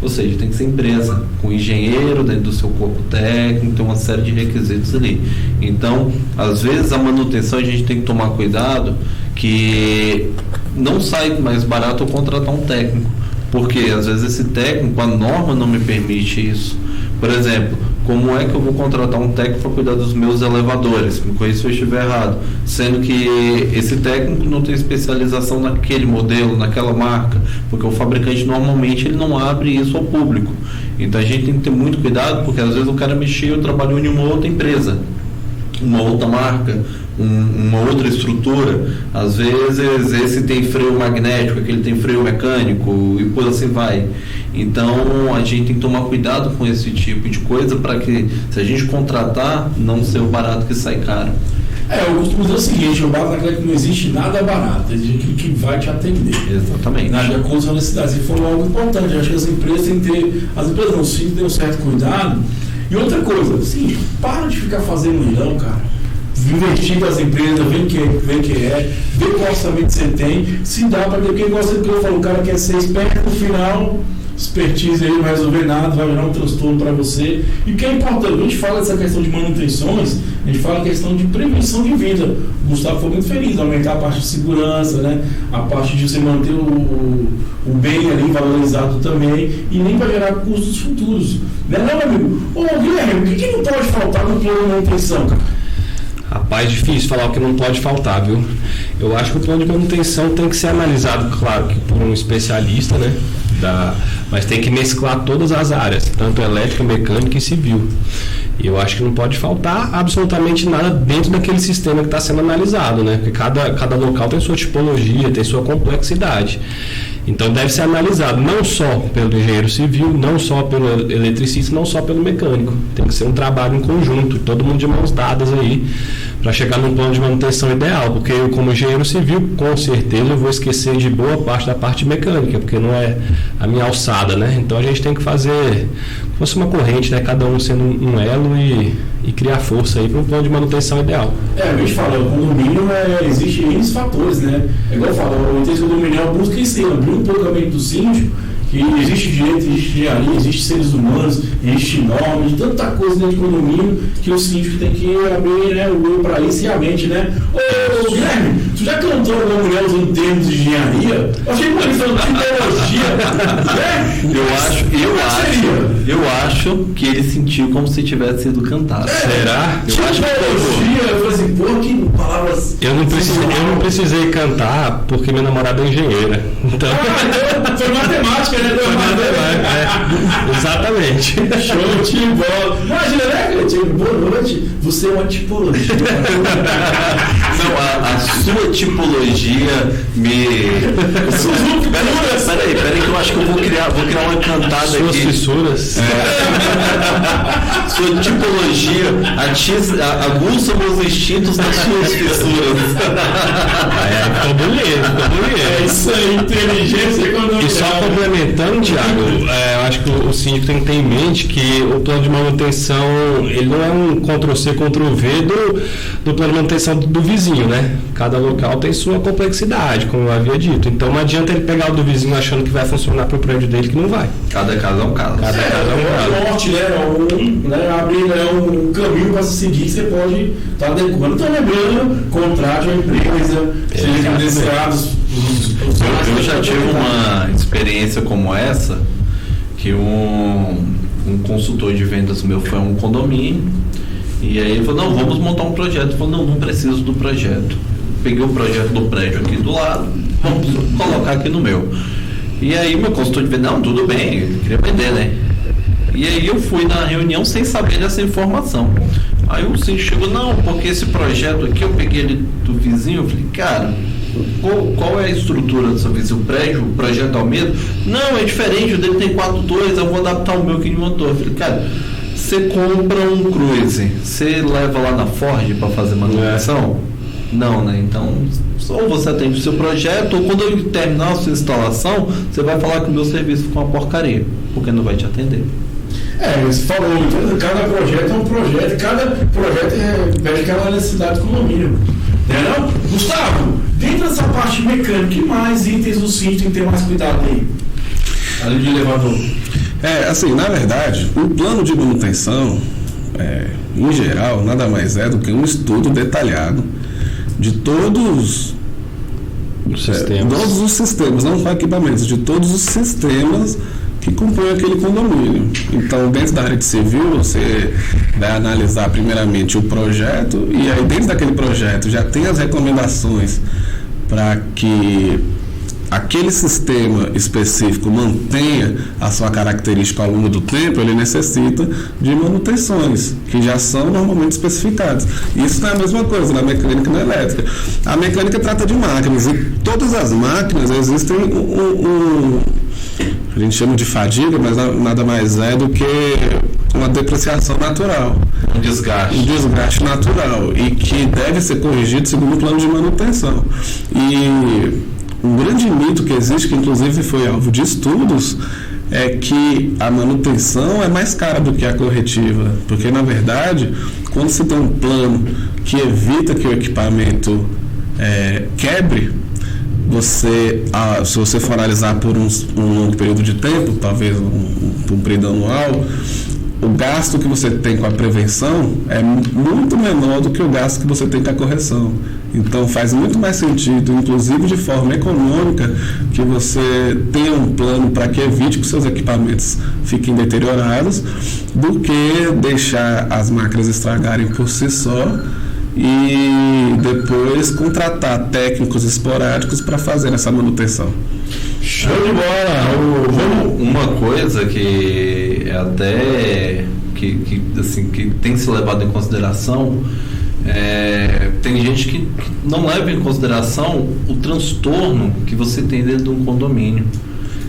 Ou seja, tem que ser empresa com engenheiro dentro do seu corpo técnico, tem uma série de requisitos ali. Então, às vezes a manutenção a gente tem que tomar cuidado que não sai mais barato eu contratar um técnico, porque às vezes esse técnico, a norma não me permite isso. Por exemplo, como é que eu vou contratar um técnico para cuidar dos meus elevadores? Me corrija se eu estiver errado. Sendo que esse técnico não tem especialização naquele modelo, naquela marca, porque o fabricante normalmente ele não abre isso ao público. Então a gente tem que ter muito cuidado, porque às vezes o cara mexeu, trabalhou em uma outra empresa, uma outra marca, uma outra estrutura. Às vezes esse tem freio magnético, aquele tem freio mecânico e por assim vai. Então a gente tem que tomar cuidado com esse tipo de coisa para que, se a gente contratar, não ser o barato que sai caro. Eu costumo dizer o seguinte: eu bato naquela que não existe nada barato, existe aquilo que vai te atender. Exatamente. Na conta da necessidade. Se for algo importante, eu acho que as empresas têm que ter, as empresas não sim, têm um certo cuidado. E outra coisa, sim, para de ficar fazendo leilão, cara. Investir das empresas, ver que é, ver qual orçamento você tem, se dá para ter, quem gosta do que eu falo, o cara quer ser esperto, no final, expertise aí, não vai resolver nada, vai virar um transtorno para você. E o que é importante, a gente fala dessa questão de manutenções, a gente fala a questão de prevenção de vida. O Gustavo foi muito feliz, aumentar a parte de segurança, né? A parte de você manter o bem ali valorizado também, e nem para gerar custos futuros. Né, não, amigo? Ô, Guilherme, o que não pode faltar no plano de manutenção, cara? Rapaz, difícil falar o que não pode faltar, viu? Eu acho que o plano de manutenção tem que ser analisado, claro, que por um especialista, né? Mas tem que mesclar todas as áreas, tanto elétrica, mecânica e civil. E eu acho que não pode faltar absolutamente nada dentro daquele sistema que está sendo analisado, né? Porque cada local tem sua tipologia, tem sua complexidade. Então deve ser analisado não só pelo engenheiro civil, não só pelo eletricista, não só pelo mecânico. Tem que ser um trabalho em conjunto, todo mundo de mãos dadas aí, para chegar num plano de manutenção ideal. Porque eu, como engenheiro civil, com certeza eu vou esquecer de boa parte da parte mecânica, porque não é a minha alçada, né? Então a gente tem que fazer como se fosse uma corrente, né? Cada um sendo um elo e criar força aí para um plano de manutenção ideal. A gente fala, o condomínio existe N fatores, né? É igual eu falo, o interesse condominial busca isso, abrir um pouco a mente do síndico, que existe direito, existe engenharia, existe seres humanos, existe normas, tanta coisa dentro do condomínio que o síndico tem que abrir, né, o olho para isso e a mente, né? Ô Guilherme, Tu já cantou alguma mulher usando termos de engenharia? Eu achei que uma questão de teologia, né? Eu acho que ele sentiu como se tivesse sido cantado. Será? Eu acho que teologia, eu falei assim, pô, que palavras. Eu não precisei cantar porque minha namorada é engenheira. Então... foi matemática, né? Foi matemática, exatamente. Show de bola. Imagina, né, Cleitinho? Boa noite. Você é uma tipologia. Não, a sua tipologia me. Peraí, que eu acho que eu vou criar uma cantada Suas aqui. fissuras. Sua tipologia aguça meus instintos nas suas fissuras. Ficou bonito. É isso aí, inteligência econômica. E só complementando, Thiago, eu acho que o síndico tem que ter em mente que o plano de manutenção, ele não é um Ctrl-C, Ctrl-V do plano de manutenção do vizinho, né? Cada local tem sua complexidade, como eu havia dito. Então não adianta ele pegar o do vizinho achando que vai funcionar para o prédio dele, que não vai. Cada caso é um caso. Cada caso é um caso. É um norte, né? Abrir um caminho para se seguir, você pode estar adequando. Então, lembrando, contrate uma empresa, seja credenciados. Eu já tive uma experiência como essa, que um consultor de vendas meu foi a um condomínio, e aí ele falou, não, vamos montar um projeto. Ele falou, não preciso do projeto. Peguei o projeto do prédio aqui do lado, vamos colocar aqui no meu. E aí meu consultor de vendas, não, tudo bem, eu queria vender, né? E aí eu fui na reunião sem saber dessa informação. Aí o síndico chegou, não, porque esse projeto aqui, eu peguei ele do vizinho, eu falei, cara, qual é a estrutura do seu vizinho? O projeto Almeida? Não, é diferente, o dele tem 4.2, eu vou adaptar o meu aqui de motor. Eu falei, cara, você compra um Cruze, você leva lá na Ford para fazer manutenção? Não, né? Então, ou você atende o seu projeto, ou quando ele terminar a sua instalação, você vai falar que o meu serviço ficou uma porcaria, porque não vai te atender. Você falou, então, cada projeto é um projeto, cada projeto pede aquela necessidade do condomínio. Não? Gustavo, dentro dessa parte mecânica, que mais itens o síndico tem que ter mais cuidado aí? Além de elevador. Assim, na verdade, o plano de manutenção, em geral, nada mais é do que um estudo detalhado de todos os sistemas, não só equipamentos, de todos os sistemas que compõem aquele condomínio. Então, dentro da área de civil, você vai analisar primeiramente o projeto, e aí dentro daquele projeto já tem as recomendações para que aquele sistema específico mantenha a sua característica ao longo do tempo. Ele necessita de manutenções que já são normalmente especificadas. Isso não é a mesma coisa na mecânica e na elétrica. A mecânica trata de máquinas, e todas as máquinas existem a gente chama de fadiga, mas nada mais é do que uma depreciação natural. Um desgaste. Um desgaste natural, e que deve ser corrigido segundo o plano de manutenção. E um grande mito que existe, que inclusive foi alvo de estudos, é que a manutenção é mais cara do que a corretiva, porque na verdade, quando você tem um plano que evita que o equipamento quebre, se você for analisar por um longo período de tempo, talvez um período anual, o gasto que você tem com a prevenção é muito menor do que o gasto que você tem com a correção. Então faz muito mais sentido, inclusive de forma econômica, que você tenha um plano para que evite que seus equipamentos fiquem deteriorados, do que deixar as máquinas estragarem por si só e depois contratar técnicos esporádicos para fazer essa manutenção. Show de bola! Uma coisa que é até que tem que ser levado em consideração, tem gente que não leva em consideração o transtorno que você tem dentro de um condomínio.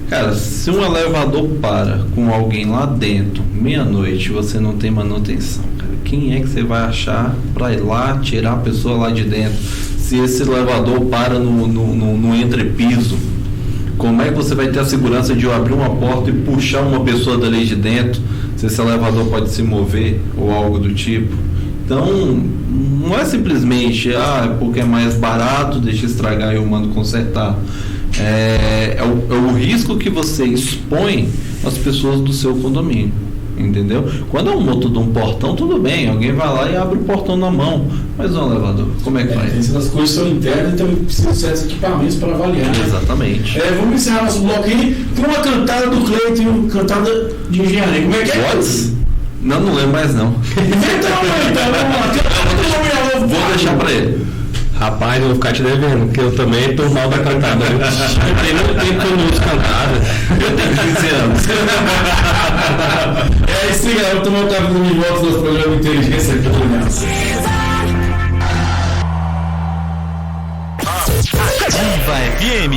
Cara, se um elevador para com alguém lá dentro, meia-noite, você não tem manutenção, cara, quem é que você vai achar para ir lá tirar a pessoa lá de dentro? Se esse elevador para no entrepiso, como é que você vai ter a segurança de eu abrir uma porta e puxar uma pessoa dali de dentro, se esse elevador pode se mover ou algo do tipo? Então, não é simplesmente, porque é mais barato, deixa estragar e eu mando consertar. É o risco que você expõe às pessoas do seu condomínio. entendeu? Quando é um motor de um portão, tudo bem, alguém vai lá e abre o portão na mão, mas um elevador, como é que faz? Essas coisas são internas, então precisam de certos equipamentos para avaliar. Exatamente. Vamos encerrar nosso bloco aí com uma cantada do Cleiton e uma cantada de engenharia. Como é que é? What? Não lembro mais não. Então, vamos lá. Vou deixar pra ele. Rapaz, eu vou ficar te devendo, porque eu também tô mal da cantada. Tem muito tempo que eu não uso cantada. Eu tenho 15 anos. É isso aí, galera. Vamos tomar um café de volta do programa Inteligência Artificial. Ativa FM.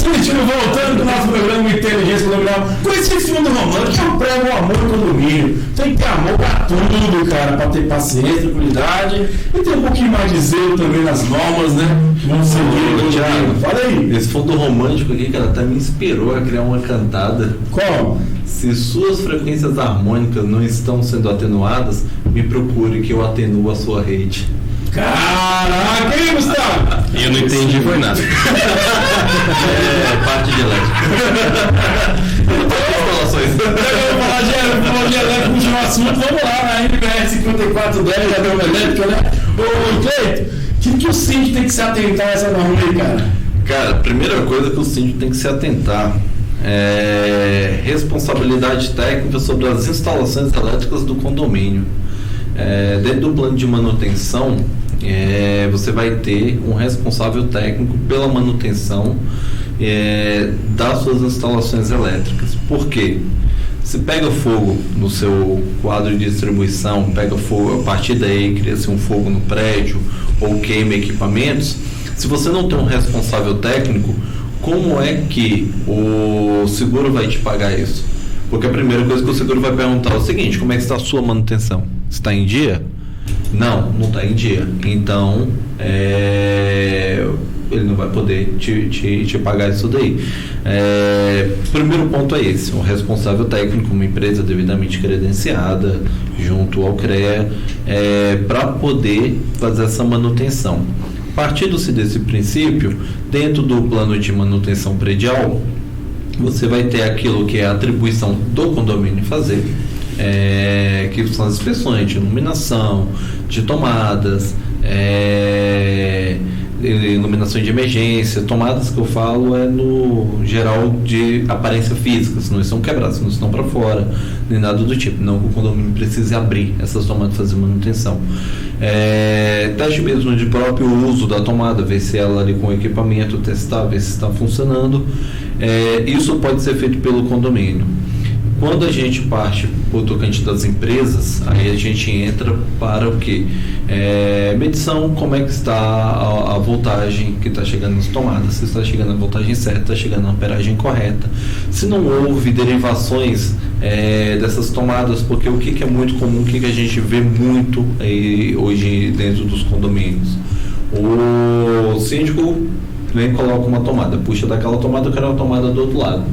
Curitiba, voltando com o nosso programa Inteligência Condominial. Conheci esse mundo romântico, que é um prego amor no condomínio. Tem que ter amor pra tudo, cara, pra ter paciência, tranquilidade. E tem um pouquinho mais de zelo também nas normas, né? Que vão seguir. Thiago, fala aí. Esse fundo romântico aqui, cara, até me inspirou a criar uma cantada. Qual? Se suas frequências harmônicas não estão sendo atenuadas, me procure que eu atenuo a sua rede. Caraca, hein, Gustavo? Eu não entendi, foi nada. Parte de elétrica. Falar de elétrico, último assunto, vamos lá, na NBR 5410, já deu uma elétrica, né? Ô, Cleiton, que o síndico tem que se atentar a essa norma aí, cara? Cara, a primeira coisa que o síndico tem que se atentar é responsabilidade técnica sobre as instalações elétricas do condomínio. Dentro do plano de manutenção, você vai ter um responsável técnico pela manutenção das suas instalações elétricas. Por quê? Se pega fogo no seu quadro de distribuição, pega fogo, a partir daí cria-se um fogo no prédio ou queima equipamentos, se você não tem um responsável técnico, como é que o seguro vai te pagar isso? Porque a primeira coisa que o seguro vai perguntar é o seguinte: como é que está a sua manutenção? Está em dia? Não está em dia. Então, ele não vai poder te pagar isso daí. O primeiro ponto é esse: um responsável técnico, uma empresa devidamente credenciada, junto ao CREA, para poder fazer essa manutenção. Partindo-se desse princípio, dentro do plano de manutenção predial, você vai ter aquilo que é a atribuição do condomínio fazer, que são as inspeções de iluminação, de tomadas, iluminação de emergência. Tomadas que eu falo no geral de aparência física, se não estão quebradas, se não estão para fora, nem nada do tipo. Não que o condomínio precise abrir essas tomadas e fazer manutenção. Teste mesmo de próprio uso da tomada, ver se ela ali com o equipamento, testar, ver se está funcionando. Isso pode ser feito pelo condomínio. Quando a gente parte para o tocante das empresas, aí a gente entra para o quê? Medição, como é que está a voltagem que está chegando nas tomadas, se está chegando a voltagem certa, está chegando a amperagem correta, se não houve derivações dessas tomadas, porque o que é muito comum, o que a gente vê muito hoje dentro dos condomínios? O síndico vem e coloca uma tomada, puxa daquela tomada, eu quero uma tomada do outro lado.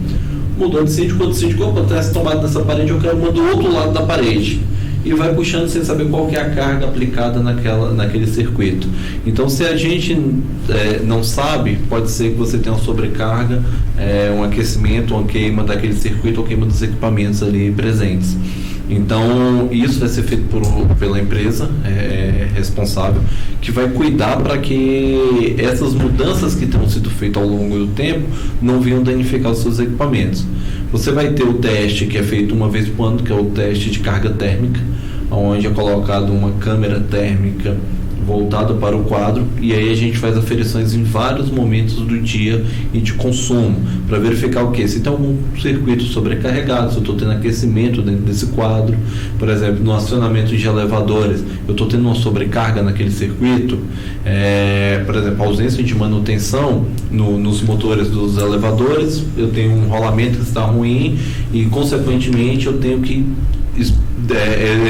Mudou de síndico, outro síndico, opa, tem essa tomada nessa parede, eu quero uma do outro lado da parede. E vai puxando sem saber qual que é a carga aplicada naquele circuito. Então, se a gente não sabe, pode ser que você tenha uma sobrecarga, um aquecimento, uma queima daquele circuito ou queima dos equipamentos ali presentes. Então, isso vai ser feito pela empresa responsável, que vai cuidar para que essas mudanças que tenham sido feitas ao longo do tempo não venham danificar os seus equipamentos. Você vai ter o teste que é feito uma vez por ano, que é o teste de carga térmica, onde é colocado uma câmera térmica voltada para o quadro, e aí a gente faz aferições em vários momentos do dia e de consumo, para verificar o que? Se tem algum circuito sobrecarregado, se eu estou tendo aquecimento dentro desse quadro. Por exemplo, no acionamento de elevadores, eu estou tendo uma sobrecarga naquele circuito, por exemplo, ausência de manutenção nos motores dos elevadores, eu tenho um rolamento que está ruim e, consequentemente, eu tenho que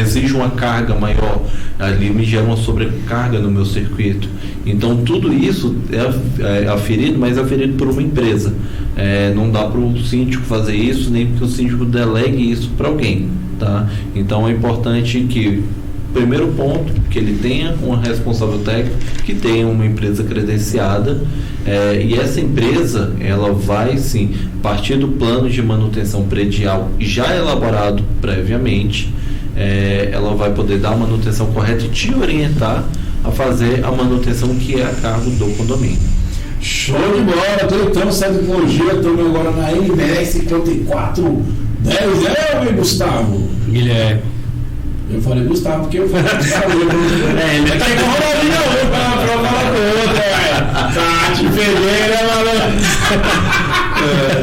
exige uma carga maior, ali me gera uma sobrecarga no meu circuito. Então tudo isso é aferido, mas é aferido por uma empresa. Não dá para o síndico fazer isso, nem que o síndico delegue isso para alguém, tá? Então é importante que Primeiro ponto, que ele tenha uma responsável técnica, que tenha uma empresa credenciada, e essa empresa, ela vai sim partir do plano de manutenção predial já elaborado previamente, ela vai poder dar a manutenção correta e te orientar a fazer a manutenção que é a cargo do condomínio. Show de bola, estou entrando essa tecnologia, estamos agora na NMS 5410, Gustavo? Guilherme. Eu falei Gustavo porque eu falei Gustavo. Ele aqui com o Ronaldinho, eu falar com outra, velho. Tati Ferreira, malandro.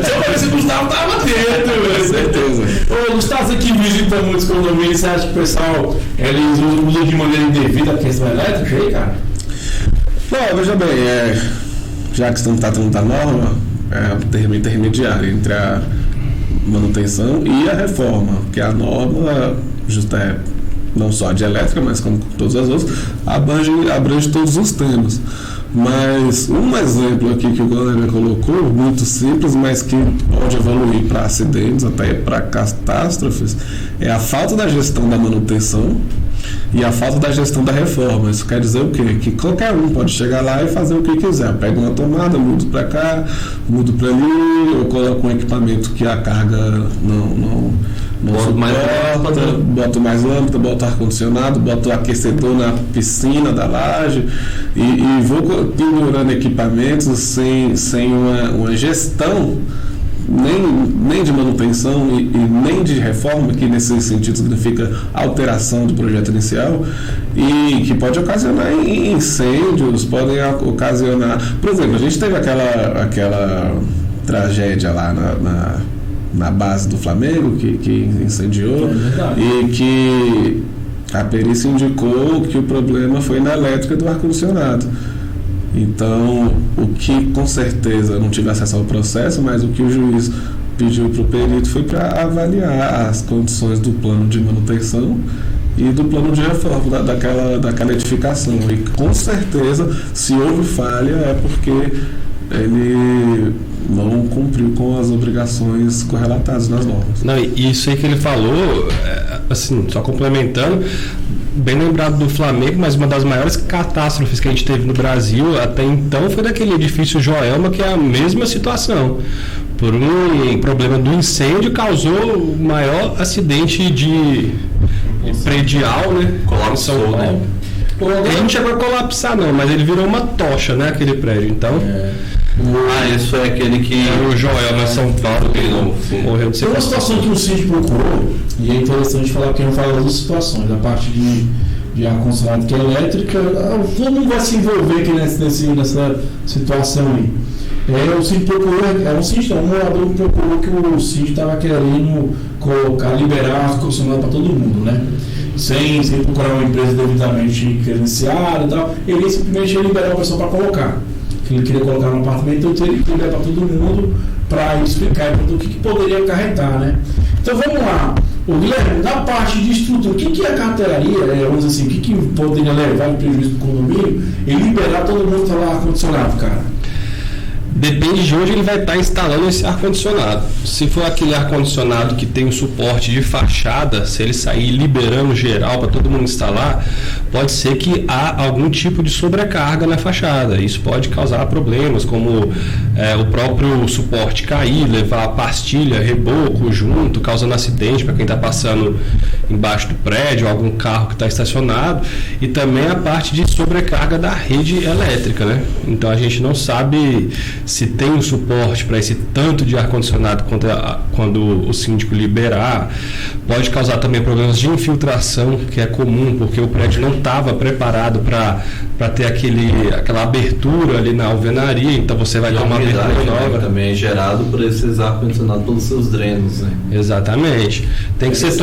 Só pra ver se o Gustavo tava atento, velho. certeza. Ô, Gustavo, você que visita muitos condomínios, você acha que o pessoal eles usam de maneira indevida a questão elétrica aí, cara? Não, veja bem, já que você não está tratando da norma, é um termo intermediário entre a manutenção e a reforma, que a norma justa não só a de elétrica, mas como todas as outras, abrange todos os temas. Mas um exemplo aqui que o Guilherme colocou, muito simples, mas que pode evoluir para acidentes, até para catástrofes, é a falta da gestão da manutenção e a falta da gestão da reforma. Isso quer dizer o quê? Que qualquer um pode chegar lá e fazer o que quiser. Pega uma tomada, mudo para cá, mudo para ali, ou coloca um equipamento que a carga não suporta, bota mais lâmpada, bota ar-condicionado, bota o aquecedor na piscina da laje e vou pendurando equipamentos sem uma gestão nem de manutenção e nem de reforma, que nesse sentido significa alteração do projeto inicial, e que pode ocasionar incêndios, podem ocasionar... Por exemplo, a gente teve aquela tragédia lá na base do Flamengo, que incendiou, e que a perícia indicou que o problema foi na elétrica do ar-condicionado. Então, o que com certeza eu não tive acesso ao processo, mas o que o juiz pediu para o perito foi para avaliar as condições do plano de manutenção e do plano de reforma daquela edificação. E com certeza, se houve falha, é porque ele não cumpriu com as obrigações correlatadas nas normas. Não, e isso aí que ele falou, assim, só complementando, bem lembrado do Flamengo, mas uma das maiores catástrofes que a gente teve no Brasil até então foi daquele edifício Joelma, que é a mesma situação. Por um problema do incêndio, causou o maior acidente de predial, né? Colapsou, em São Paulo. Ele não chegou a colapsar, não, mas ele virou uma tocha, né? Aquele prédio. Então. Isso é aquele que. O Joelma São Paulo, que morreu de Tem uma situação que o Cid procurou, e é interessante falar que eu falo das duas situações, da parte de ar-condicionado que é elétrica, todo mundo vai se envolver aqui nessa situação aí. O Cid procurou, um morador que procurou que o Cid estava querendo liberar ar-condicionado para todo mundo, né? Sem procurar uma empresa devidamente credenciada e tal, ele simplesmente ia liberar a pessoa para colocar. Ele queria colocar no apartamento, então ele teria que liberar para todo mundo para explicar o que poderia acarretar, né? Então vamos lá. O Guilherme, na parte de estrutura, o que é a carteiraria, vamos dizer assim, o que poderia levar de prejuízo para o condomínio e liberar todo mundo para lá ar-condicionado, cara? Depende de onde ele vai estar instalando esse ar-condicionado. Se for aquele ar-condicionado que tem um suporte de fachada, se ele sair liberando geral para todo mundo instalar, pode ser que há algum tipo de sobrecarga na fachada. Isso pode causar problemas, como o próprio suporte cair, levar a pastilha, reboco junto, causando acidente para quem está passando embaixo do prédio, algum carro que está estacionado, e também a parte de sobrecarga da rede elétrica, né? Então a gente não sabe se tem um suporte para esse tanto de ar-condicionado quando o síndico liberar. Pode causar também problemas de infiltração, que é comum, porque o prédio não estava preparado para ter aquela abertura ali na alvenaria, então você vai ter uma abertura nova. Também é gerado por esses ar-condicionado pelos seus drenos, né? Exatamente. Tem que ser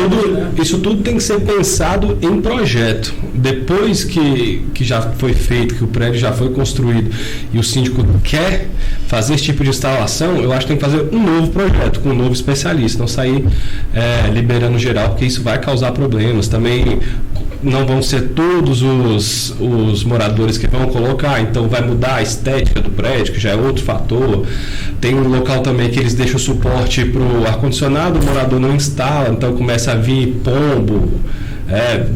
isso tudo tem que ser pensado em projeto. Depois que já foi feito, que o prédio já foi construído e o síndico quer fazer esse tipo de instalação, eu acho que tem que fazer um novo projeto com um novo especialista, não sair liberando geral, porque isso vai causar problemas. Também não vão ser todos os moradores que vão colocar, então vai mudar a estética do prédio, que já é outro fator. Tem um local também que eles deixam suporte para o ar-condicionado, o morador não instala, então começa a vir pombo,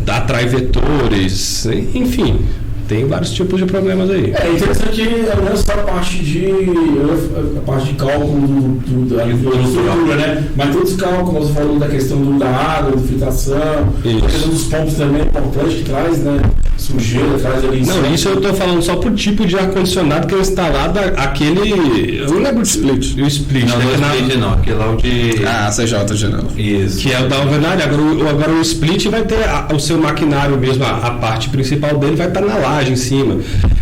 atrai vetores, enfim. Tem vários tipos de problemas aí. É interessante que não é só a parte de cálculo da infraestrutura, né? Mas todos os cálculos, você falou da questão da água, da filtração, a questão dos pompos também é importante, que traz, né? Sujeira, traz ali. Não, isso eu estou falando só pro tipo de ar-condicionado que é instalado aquele. Eu não lembro de split. O split, não, não, aquele lá o de. CJ geral. Isso. Que é o da alvenaria. Agora o split vai ter o seu maquinário mesmo, a parte principal dele vai estar na laje em cima.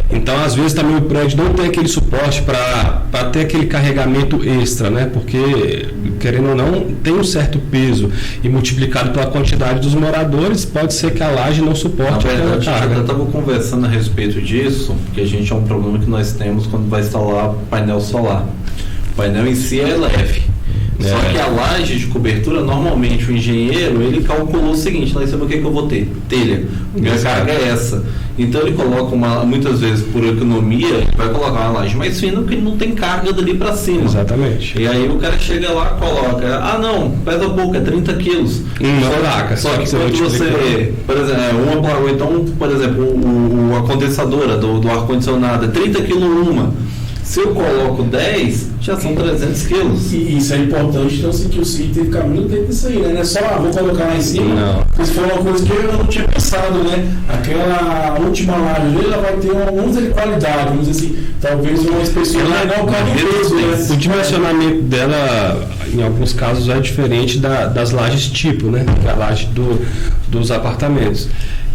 Então, às vezes, também o prédio não tem aquele suporte para ter aquele carregamento extra, né? Porque, querendo ou não, tem um certo peso e multiplicado pela quantidade dos moradores, pode ser que a laje não suporte aquela carga. Eu estava conversando a respeito disso, porque a gente é um problema que nós temos quando vai instalar painel solar. O painel em si é leve. Só que a laje de cobertura, normalmente o engenheiro, ele calculou o seguinte: lá em cima o que eu vou ter? Telha. Minha carga é essa. Então ele coloca muitas vezes por economia, ele vai colocar uma laje mais fina porque ele não tem carga dali para cima. Exatamente. E aí o cara chega lá e coloca, não, pesa pouco, é 30 quilos. Só que quando você, por exemplo, por exemplo, a condensadora do ar-condicionado é 30 quilos uma. Se eu coloco 10, já são 300 quilos. E isso é importante, então assim, que o sítio tem que ficar muito dentro disso aí, né? Não é só, vou colocar lá em cima. Não. Isso foi uma coisa que eu não tinha pensado, né? Aquela última laje dele, ela vai ter vamos dizer, qualidade, vamos dizer assim, talvez uma espessura legal, o carro peso, né? O dimensionamento dela, em alguns casos, é diferente das lajes tipo, né? Que é a laje dos apartamentos.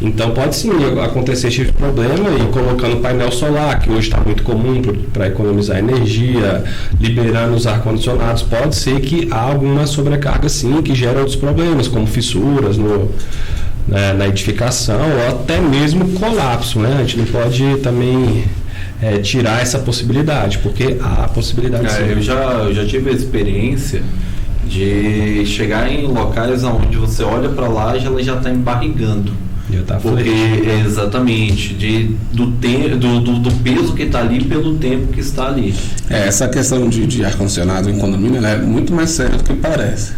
Então pode sim acontecer esse tipo de problema, e colocando painel solar, que hoje está muito comum para economizar energia, liberando os ar-condicionados, pode ser que há alguma sobrecarga sim, que gera outros problemas, como fissuras na edificação, ou até mesmo colapso, né? A gente não pode também tirar essa possibilidade, porque há a possibilidade sim. Eu já tive a experiência de chegar em locais onde você olha para lá e ela já está embarrigando. Porque exatamente do peso que está ali pelo tempo que está ali. Essa questão de ar-condicionado em condomínio, ela é muito mais séria do que parece.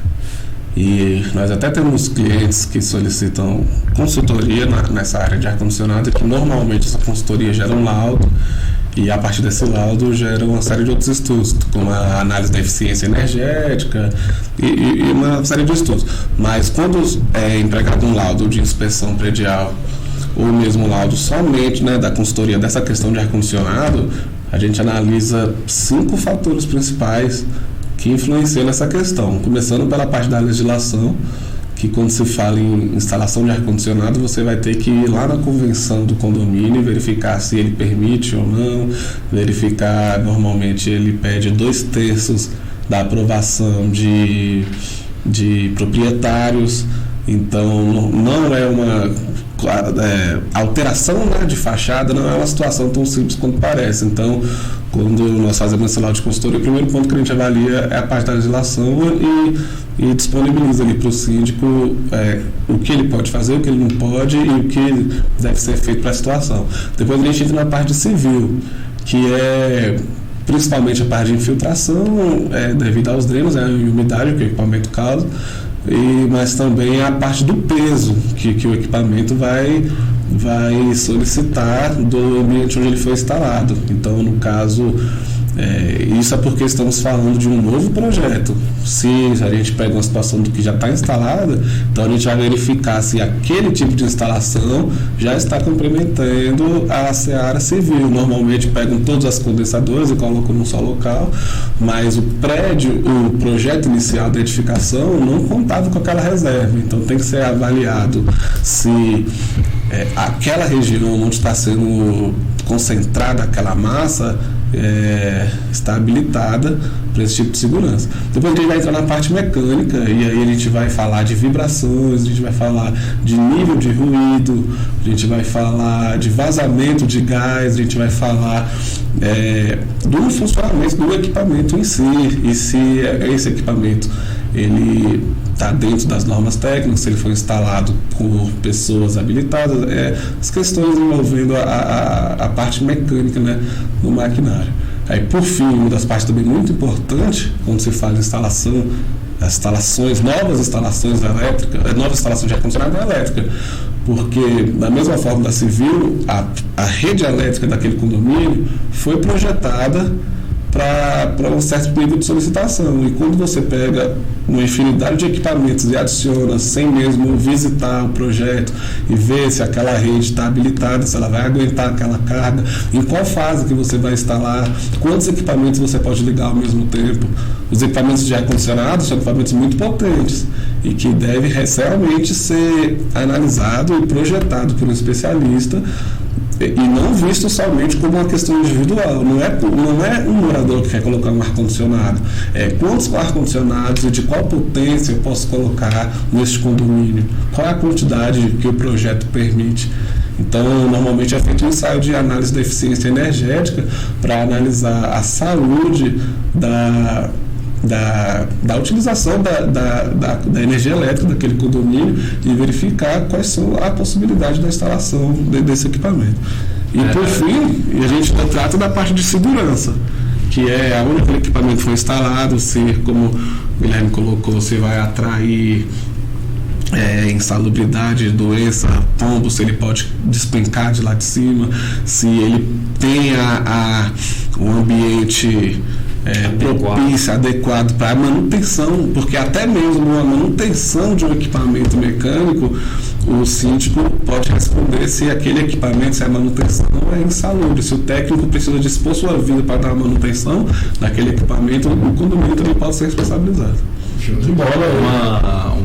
E nós até temos clientes que solicitam consultoria nessa área de ar-condicionado, que normalmente essa consultoria gera um laudo, e a partir desse laudo gera uma série de outros estudos, como a análise da eficiência energética e uma série de estudos. Mas quando é empregado um laudo de inspeção predial, ou mesmo um laudo somente, né, da consultoria dessa questão de ar-condicionado, a gente analisa 5 fatores principais que influenciam nessa questão, começando pela parte da legislação, que quando se fala em instalação de ar-condicionado, você vai ter que ir lá na convenção do condomínio, verificar se ele permite ou não, verificar, normalmente ele pede 2/3 da aprovação de proprietários, então não é uma alteração, né, de fachada, não é uma situação tão simples quanto parece. Então, quando nós fazemos esse laudo de consultoria, o primeiro ponto que a gente avalia é a parte da legislação e disponibiliza ali para o síndico o que ele pode fazer, o que ele não pode e o que deve ser feito para a situação. Depois a gente entra na parte civil, que é principalmente a parte de infiltração, devido aos drenos, a umidade que o equipamento causa, mas também a parte do peso que o equipamento vai solicitar do ambiente onde ele foi instalado. Então, no caso, isso é porque estamos falando de um novo projeto. Se a gente pega uma situação do que já está instalada, então a gente vai verificar se aquele tipo de instalação já está complementando a seara civil. Normalmente pegam todas as condensadoras e colocam num só local, mas o projeto inicial da edificação não contava com aquela reserva. Então tem que ser avaliado se aquela região onde está sendo concentrada aquela massa está habilitada para esse tipo de segurança. Depois a gente vai entrar na parte mecânica, e aí a gente vai falar de vibrações, a gente vai falar de nível de ruído, a gente vai falar de vazamento de gás, a gente vai falar do funcionamento do equipamento em si, e se esse equipamento ele está dentro das normas técnicas, se ele foi instalado por pessoas habilitadas, as questões envolvendo a parte mecânica, né, do maquinário. Aí, por fim, uma das partes também muito importante, quando se fala em instalação novas instalações elétricas, novas instalações de ar-condicionado elétrica, porque da mesma forma da civil, a rede elétrica daquele condomínio foi projetada para um certo nível de solicitação, e quando você pega uma infinidade de equipamentos e adiciona sem mesmo visitar o projeto e ver se aquela rede está habilitada, se ela vai aguentar aquela carga, em qual fase que você vai instalar, quantos equipamentos você pode ligar ao mesmo tempo. Os equipamentos de ar-condicionado são equipamentos muito potentes e que devem realmente ser analisado e projetado por um especialista e não visto somente como uma questão individual. Não é um morador que quer colocar um ar-condicionado, quantos ar-condicionados e de qual potência eu posso colocar neste condomínio, qual é a quantidade que o projeto permite. Então, normalmente é feito um ensaio de análise da eficiência energética para analisar a saúde da utilização da energia elétrica daquele condomínio e verificar quais são a possibilidade da instalação desse equipamento. E por fim, a gente trata da parte de segurança, que é aonde aquele equipamento foi instalado, se, como o Guilherme colocou, se vai atrair insalubridade, doença, tombo, se ele pode despencar de lá de cima, se ele tem um ambiente propício, adequado para a manutenção, porque até mesmo a manutenção de um equipamento mecânico, o síndico pode responder se aquele equipamento, se a manutenção é insalubre, se o técnico precisa dispor sua vida para dar a manutenção daquele equipamento, o condomínio também pode ser responsabilizado. De bola,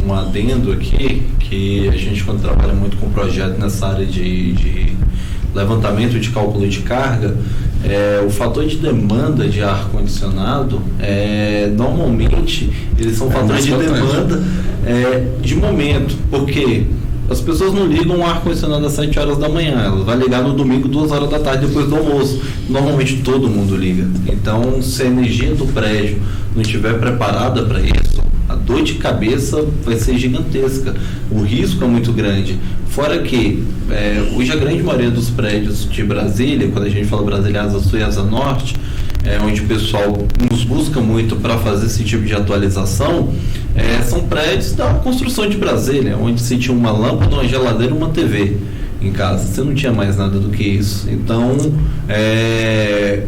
um adendo aqui, que a gente, quando trabalha muito com projeto nessa área de levantamento de cálculo de carga, o fator de demanda de ar-condicionado, normalmente, eles são fatores de demanda de momento, porque as pessoas não ligam o ar-condicionado às 7 horas da manhã, ela vai ligar no domingo 2 horas da tarde depois do almoço. Normalmente todo mundo liga. Então, se a energia do prédio não estiver preparada para isso, a dor de cabeça vai ser gigantesca, o risco é muito grande. Fora que hoje a grande maioria dos prédios de Brasília, quando a gente fala Brasília Asa Sul e Asa Norte, onde o pessoal nos busca muito para fazer esse tipo de atualização, são prédios da construção de Brasília, onde se tinha uma lâmpada, uma geladeira e uma TV em casa. Você não tinha mais nada do que isso. Então,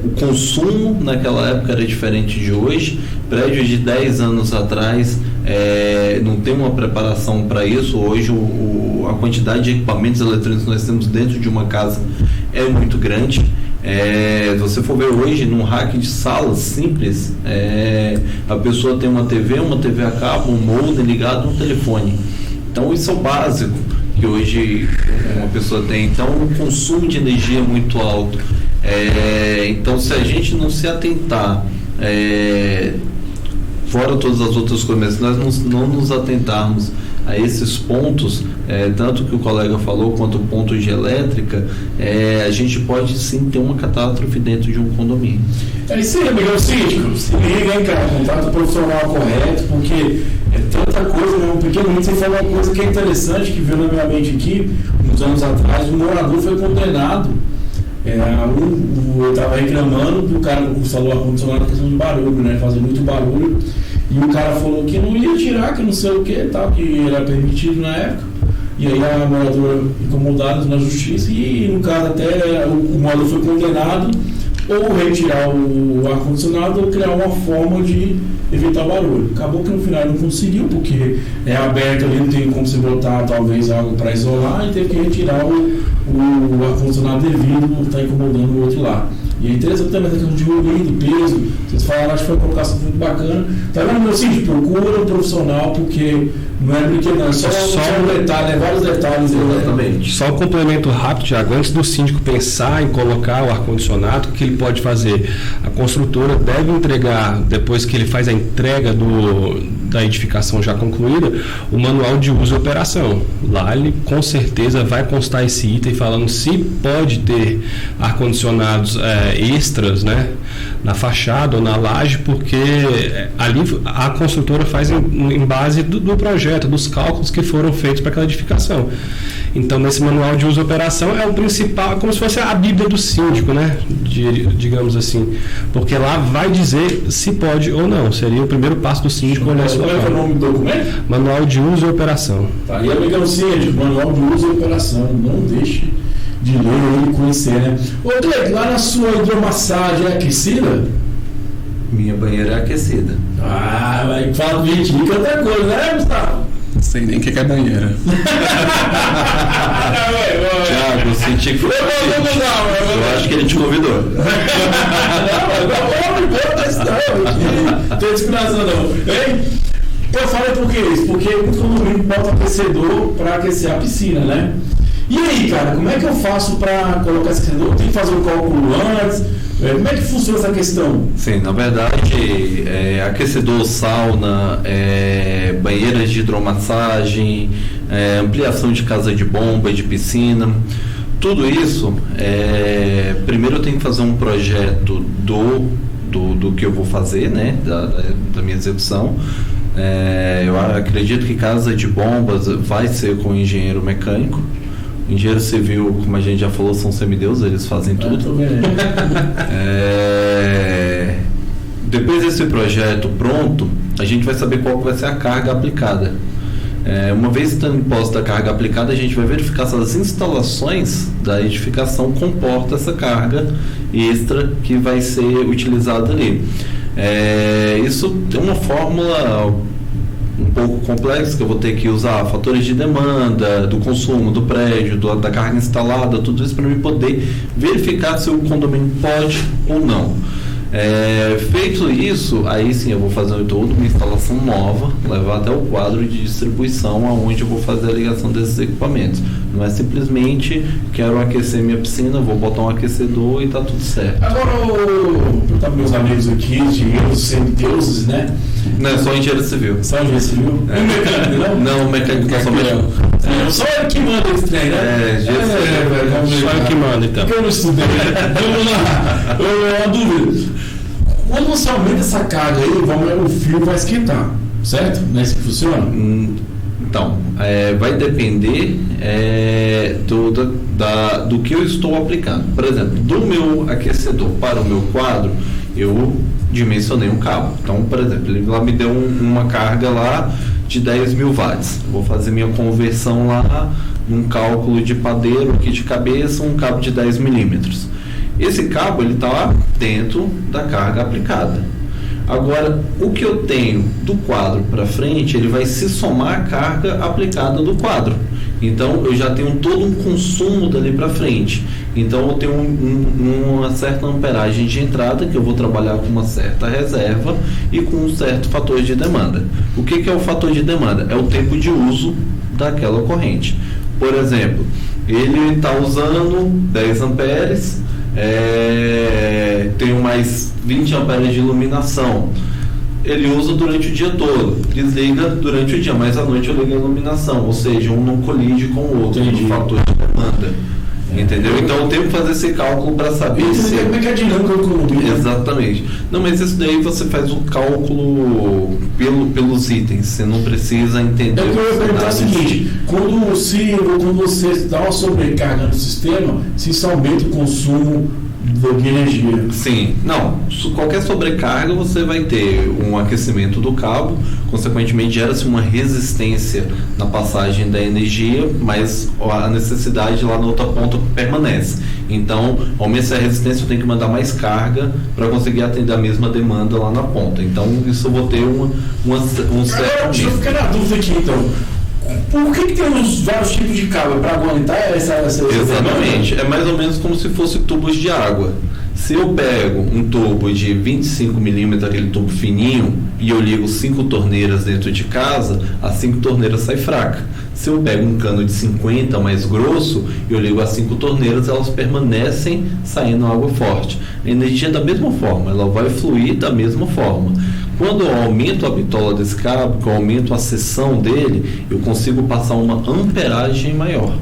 o consumo naquela época era diferente de hoje. Prédios de 10 anos atrás não tem uma preparação para isso. Hoje, a quantidade de equipamentos eletrônicos que nós temos dentro de uma casa é muito grande. Se você for ver hoje num rack de sala simples, a pessoa tem uma TV a cabo, um modem ligado no telefone. Então isso é o básico que hoje uma pessoa tem. Então o consumo de energia é muito alto. Então se a gente não se atentar, fora todas as outras coisas, se nós não nos atentarmos a esses pontos, tanto que o colega falou quanto o ponto de elétrica, a gente pode sim ter uma catástrofe dentro de um condomínio. É isso aí, amigão síndico. Se liga, hein, cara, contrata o profissional correto, porque é tanta coisa, né? Um pequeno você falou uma coisa que é interessante, que veio na minha mente aqui, uns anos atrás, um morador foi condenado. Eu estava reclamando do cara que instalou ar-condicionado, questão de barulho, né? Fazia muito barulho. E o cara falou que não ia tirar, que não sei o que, tal, que era permitido na época. E aí a moradora incomodada na justiça, e no caso até o morador foi condenado ou retirar o ar-condicionado ou criar uma forma de evitar barulho. Acabou que no final não conseguiu, porque é aberto ali, não tem como você botar talvez algo para isolar, e teve que retirar o ar-condicionado devido a estar incomodando o outro lá. E é interessante também a questão de ruído, peso. Vocês falaram, acho que foi uma colocação muito bacana. Tá vendo, meu síndico? Procura um profissional, porque não é brinquedo, não. Só um detalhe, vários detalhes. Exatamente. Só um complemento rápido, Thiago. Antes do síndico pensar em colocar o ar-condicionado, o que ele pode fazer? A construtora deve entregar, depois que ele faz a entrega da edificação já concluída, o manual de uso e operação. Lá ele com certeza vai constar esse item falando se pode ter ar-condicionados extras, né, na fachada ou na laje, porque ali a construtora faz em base do projeto, dos cálculos que foram feitos para aquela edificação. Então, nesse manual de uso e operação é o principal, como se fosse a Bíblia do síndico, né? Digamos assim. Porque lá vai dizer se pode ou não. Seria o primeiro passo do síndico olhar esse Qual é o nome do documento? Manual de uso e operação. Tá, e amigão síndico, manual de uso e operação. Não deixe de ler e conhecer, né? Ô, Cleiton, lá na sua hidromassagem é aquecida? Minha banheira é aquecida. Ah, vai fala de gente, que outra coisa, né, Gustavo? Não sei nem o que é banheira. Tiago, eu senti que eu acho que ele te convidou. Não tem inspiração não. Hein? Eu falei por que isso? Porque muito condomínio bota aquecedor para aquecer a piscina, né? E aí, cara, como é que eu faço para colocar esse aquecedor? Tem que fazer um cálculo antes? Como é que funciona essa questão? Sim, na verdade, aquecedor, sauna, banheiras de hidromassagem, ampliação de casa de bomba, de piscina, tudo isso, primeiro eu tenho que fazer um projeto do que eu vou fazer, né, da minha execução. Eu acredito que casa de bombas vai ser com engenheiro mecânico. Engenheiro civil, como a gente já falou, são semideuses, eles fazem tudo. Depois desse projeto pronto, a gente vai saber qual vai ser a carga aplicada. Uma vez estando imposta a carga aplicada, a gente vai verificar se as instalações da edificação comportam essa carga extra que vai ser utilizada ali. Isso tem uma fórmula um pouco complexo, que eu vou ter que usar fatores de demanda, do consumo, do prédio, da carga instalada, tudo isso para eu poder verificar se o condomínio pode ou não. Feito isso, aí sim eu vou fazer toda uma instalação nova, levar até o quadro de distribuição aonde eu vou fazer a ligação desses equipamentos. Não é simplesmente quero aquecer minha piscina, vou botar um aquecedor e tá tudo certo. Agora, eu tava meus amigos aqui, engenheiros, semideuses, né? Não é só engenheiro civil. Só engenheiro civil? E o mecânico, não? Não, o mecânico é só mesmo. Só ele que manda esse trem, né? Só ele que manda, então. Porque eu não estudei. Vamos lá. Uma dúvida. Quando você aumenta essa carga aí, o fio vai esquentar, certo? Não é assim que funciona? Então, vai depender do que eu estou aplicando. Por exemplo, do meu aquecedor para o meu quadro, eu dimensionei um cabo. Então, por exemplo, ele lá me deu uma carga lá de 10 mil watts. Vou fazer minha conversão lá num cálculo de padeiro aqui de cabeça, um cabo de 10 milímetros. Esse cabo ele está dentro da carga aplicada. Agora, o que eu tenho do quadro para frente, ele vai se somar à carga aplicada do quadro. Então, eu já tenho todo um consumo dali para frente. Então, eu tenho uma certa amperagem de entrada, que eu vou trabalhar com uma certa reserva e com um certo fator de demanda. O que é o fator de demanda? É o tempo de uso daquela corrente. Por exemplo, ele está usando 10 amperes, tenho mais 20 amperes de iluminação. Ele usa durante o dia todo, desliga durante o dia, mas à noite eu ligo a iluminação, ou seja, um não colide com o outro, no fator de demanda. Entendeu? Então eu tenho que fazer esse cálculo para saber como é que é a dinâmica do condomínio. Exatamente. Não, mas isso daí você faz o cálculo pelos itens, você não precisa entender. Eu queria perguntar o seguinte: quando você dá uma sobrecarga no sistema, se isso aumenta o consumo de energia? Sim, não. Qualquer sobrecarga você vai ter um aquecimento do cabo, consequentemente gera-se uma resistência na passagem da energia, mas a necessidade lá na outra ponta permanece. Então, aumenta a resistência, eu tenho que mandar mais carga para conseguir atender a mesma demanda lá na ponta. Então, isso eu vou ter um certo. Agora, deixa eu ficar na dúvida aqui, então. Por que temos vários tipos de cabo? Para aguentar essa Exatamente. É mais ou menos como se fosse tubos de água. Se eu pego um tubo de 25 milímetros, aquele tubo fininho, e eu ligo 5 torneiras dentro de casa, as 5 torneiras saem fracas. Se eu pego um cano de 50 mais grosso, eu ligo as 5 torneiras, elas permanecem saindo água forte. A energia da mesma forma, ela vai fluir da mesma forma. Quando eu aumento a bitola desse cabo, que eu aumento a seção dele, eu consigo passar uma amperagem maior.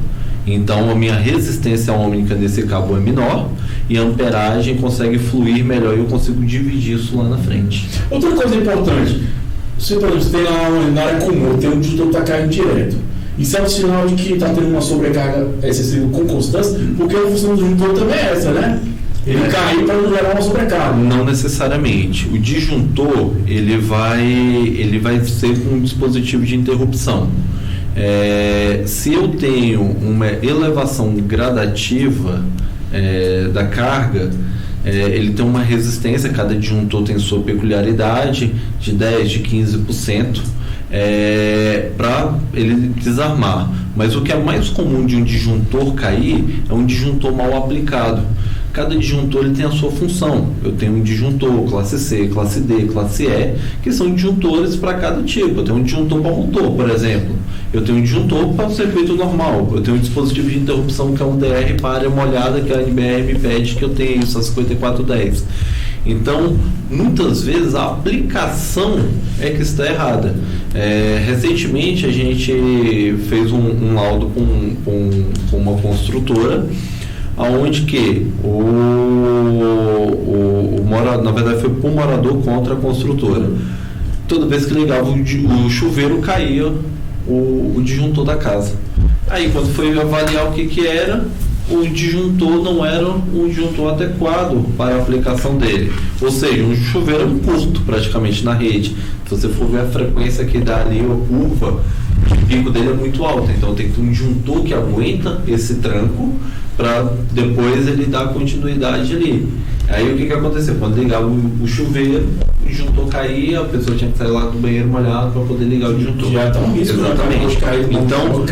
Então a minha resistência ohmica nesse cabo é menor e a amperagem consegue fluir melhor e eu consigo dividir isso lá na frente. Outra coisa importante, você tem lá na área comum, tem um disjuntor que está caindo direto. Isso é um sinal de que está tendo uma sobrecarga excessiva com constância, porque a função do disjuntor também é essa, né? Ele caiu para não gerar uma sobrecarga. Não necessariamente. O disjuntor ele vai ser um dispositivo de interrupção. Se eu tenho uma elevação gradativa da carga, ele tem uma resistência, cada disjuntor tem sua peculiaridade, de 10%, de 15%, para ele desarmar. Mas o que é mais comum de um disjuntor cair é um disjuntor mal aplicado. Cada disjuntor ele tem a sua função. Eu tenho um disjuntor classe C, classe D, classe E, que são disjuntores para cada tipo. Eu tenho um disjuntor para motor, por exemplo. Eu tenho um disjuntor para o circuito normal. Eu tenho um dispositivo de interrupção que é um DR para área molhada, que a NBR me pede que eu tenha isso, a 5410. Então, muitas vezes a aplicação é que está errada. Recentemente a gente fez um laudo com uma construtora, aonde que na verdade foi para o morador contra a construtora. Toda vez que ligava o chuveiro, caía o disjuntor da casa. Aí quando foi avaliar o que era, o disjuntor não era um disjuntor adequado para a aplicação dele. Ou seja, um chuveiro curto praticamente na rede. Se você for ver a frequência que dá ali, a curva, o pico dele é muito alto. Então tem que ter um disjuntor que aguenta esse tranco para depois ele dar continuidade ali. Aí o que aconteceu? Quando ligava o chuveiro, o disjuntor caía, a pessoa tinha que sair lá do banheiro molhado para poder ligar o disjuntor. Já está um risco. Exatamente. Então,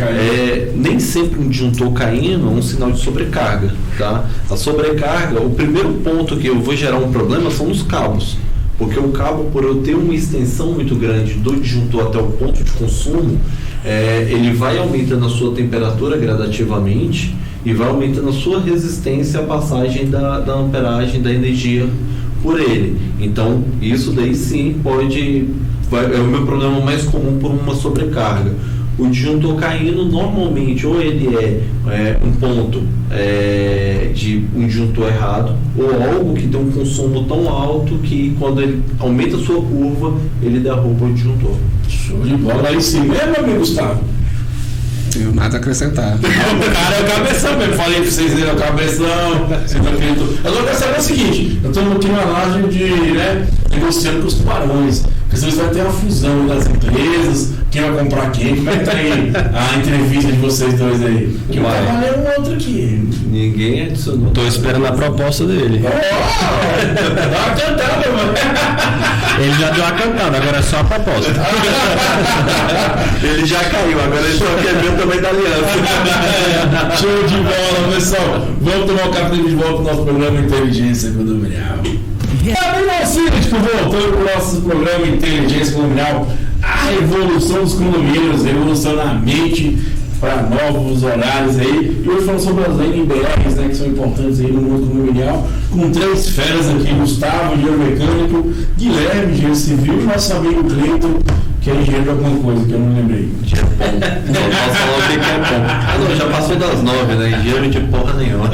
nem sempre um disjuntor caindo é um sinal de sobrecarga. Tá? A sobrecarga, o primeiro ponto que eu vou gerar um problema são os cabos. Porque o cabo, por eu ter uma extensão muito grande do disjuntor até o ponto de consumo, ele vai aumentando a sua temperatura gradativamente e vai aumentando a sua resistência à passagem da amperagem da energia por ele. Então, isso daí sim é o meu problema mais comum por uma sobrecarga. O disjuntor caindo, normalmente, ou ele é um ponto de um disjuntor errado, ou algo que tem um consumo tão alto que quando ele aumenta a sua curva, ele derruba o disjuntor. Show de bola. Aí sim, meu amigo Gustavo? Tenho nada a acrescentar. O cara é o cabeção mesmo. Falei pra vocês, ele é o cabeção. Agora eu quero saber o seguinte: eu estou aqui numa laje negociando com os tubarões. Porque vocês vão ter uma fusão das empresas, quem vai comprar quem, como é que tá aí a entrevista de vocês dois aí? Que vai valer um outro aqui. Ninguém adicionou. Tô esperando a proposta dele. Dá uma cantada, mano. Ele já deu a cantada, agora é só a proposta. Ele já caiu, agora ele só quer ver também da aliança. Show de bola, pessoal. Vamos tomar um café de volta no nosso programa Inteligência Condominial. Síndico, voltando para o nosso programa Inteligência Condominial, a revolução dos condomínios, revolução na mente para novos horários aí. E hoje falando sobre as NBRs, que são importantes aí no mundo condominial, com 3 feras aqui: Gustavo, engenheiro mecânico, Guilherme, engenheiro civil, e nosso amigo Cleiton, que é engenheiro de alguma coisa que eu não lembrei. Não posso falar o que é bom. Já passou das 9, né? Engenheiro de porra nenhuma.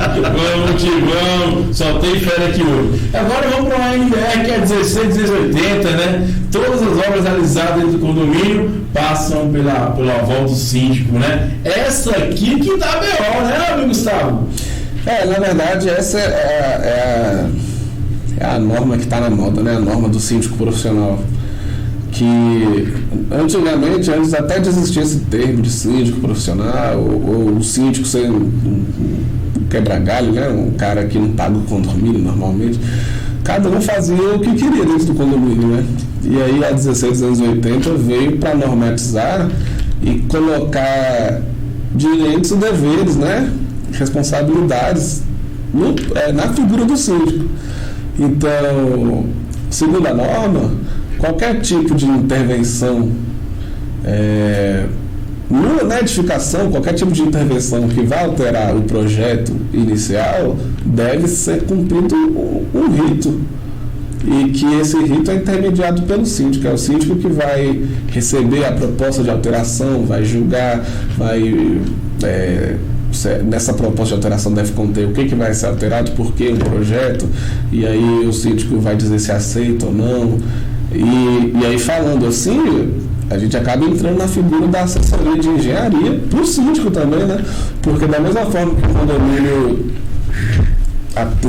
Vamos, só tem fera aqui hoje. Agora vamos para uma NBR que é 1680, né? Todas as obras realizadas dentro do condomínio passam pela volta do síndico, né? Essa aqui que dá B.O., né, amigo Gustavo? Na verdade, essa é a norma que está na moda, né? A norma do síndico profissional. Que antigamente, antes até de existir esse termo de síndico profissional, ou o síndico ser um quebra-galho, né? Um cara que não paga o condomínio normalmente, cada um fazia o que queria dentro do condomínio, né? E aí a 1680 veio para normatizar e colocar direitos e deveres, né? Responsabilidades na figura do síndico. Então, segundo a norma, qualquer tipo de intervenção na edificação, qualquer tipo de intervenção que vai alterar o projeto inicial, deve ser cumprido um rito. E que esse rito é intermediado pelo síndico. É o síndico que vai receber a proposta de alteração, vai julgar, nessa proposta de alteração deve conter o que vai ser alterado, por que o projeto, e aí o síndico vai dizer se aceita ou não. E aí, falando assim, a gente acaba entrando na figura da assessoria de engenharia para o síndico também, né? Porque da mesma forma que o condomínio,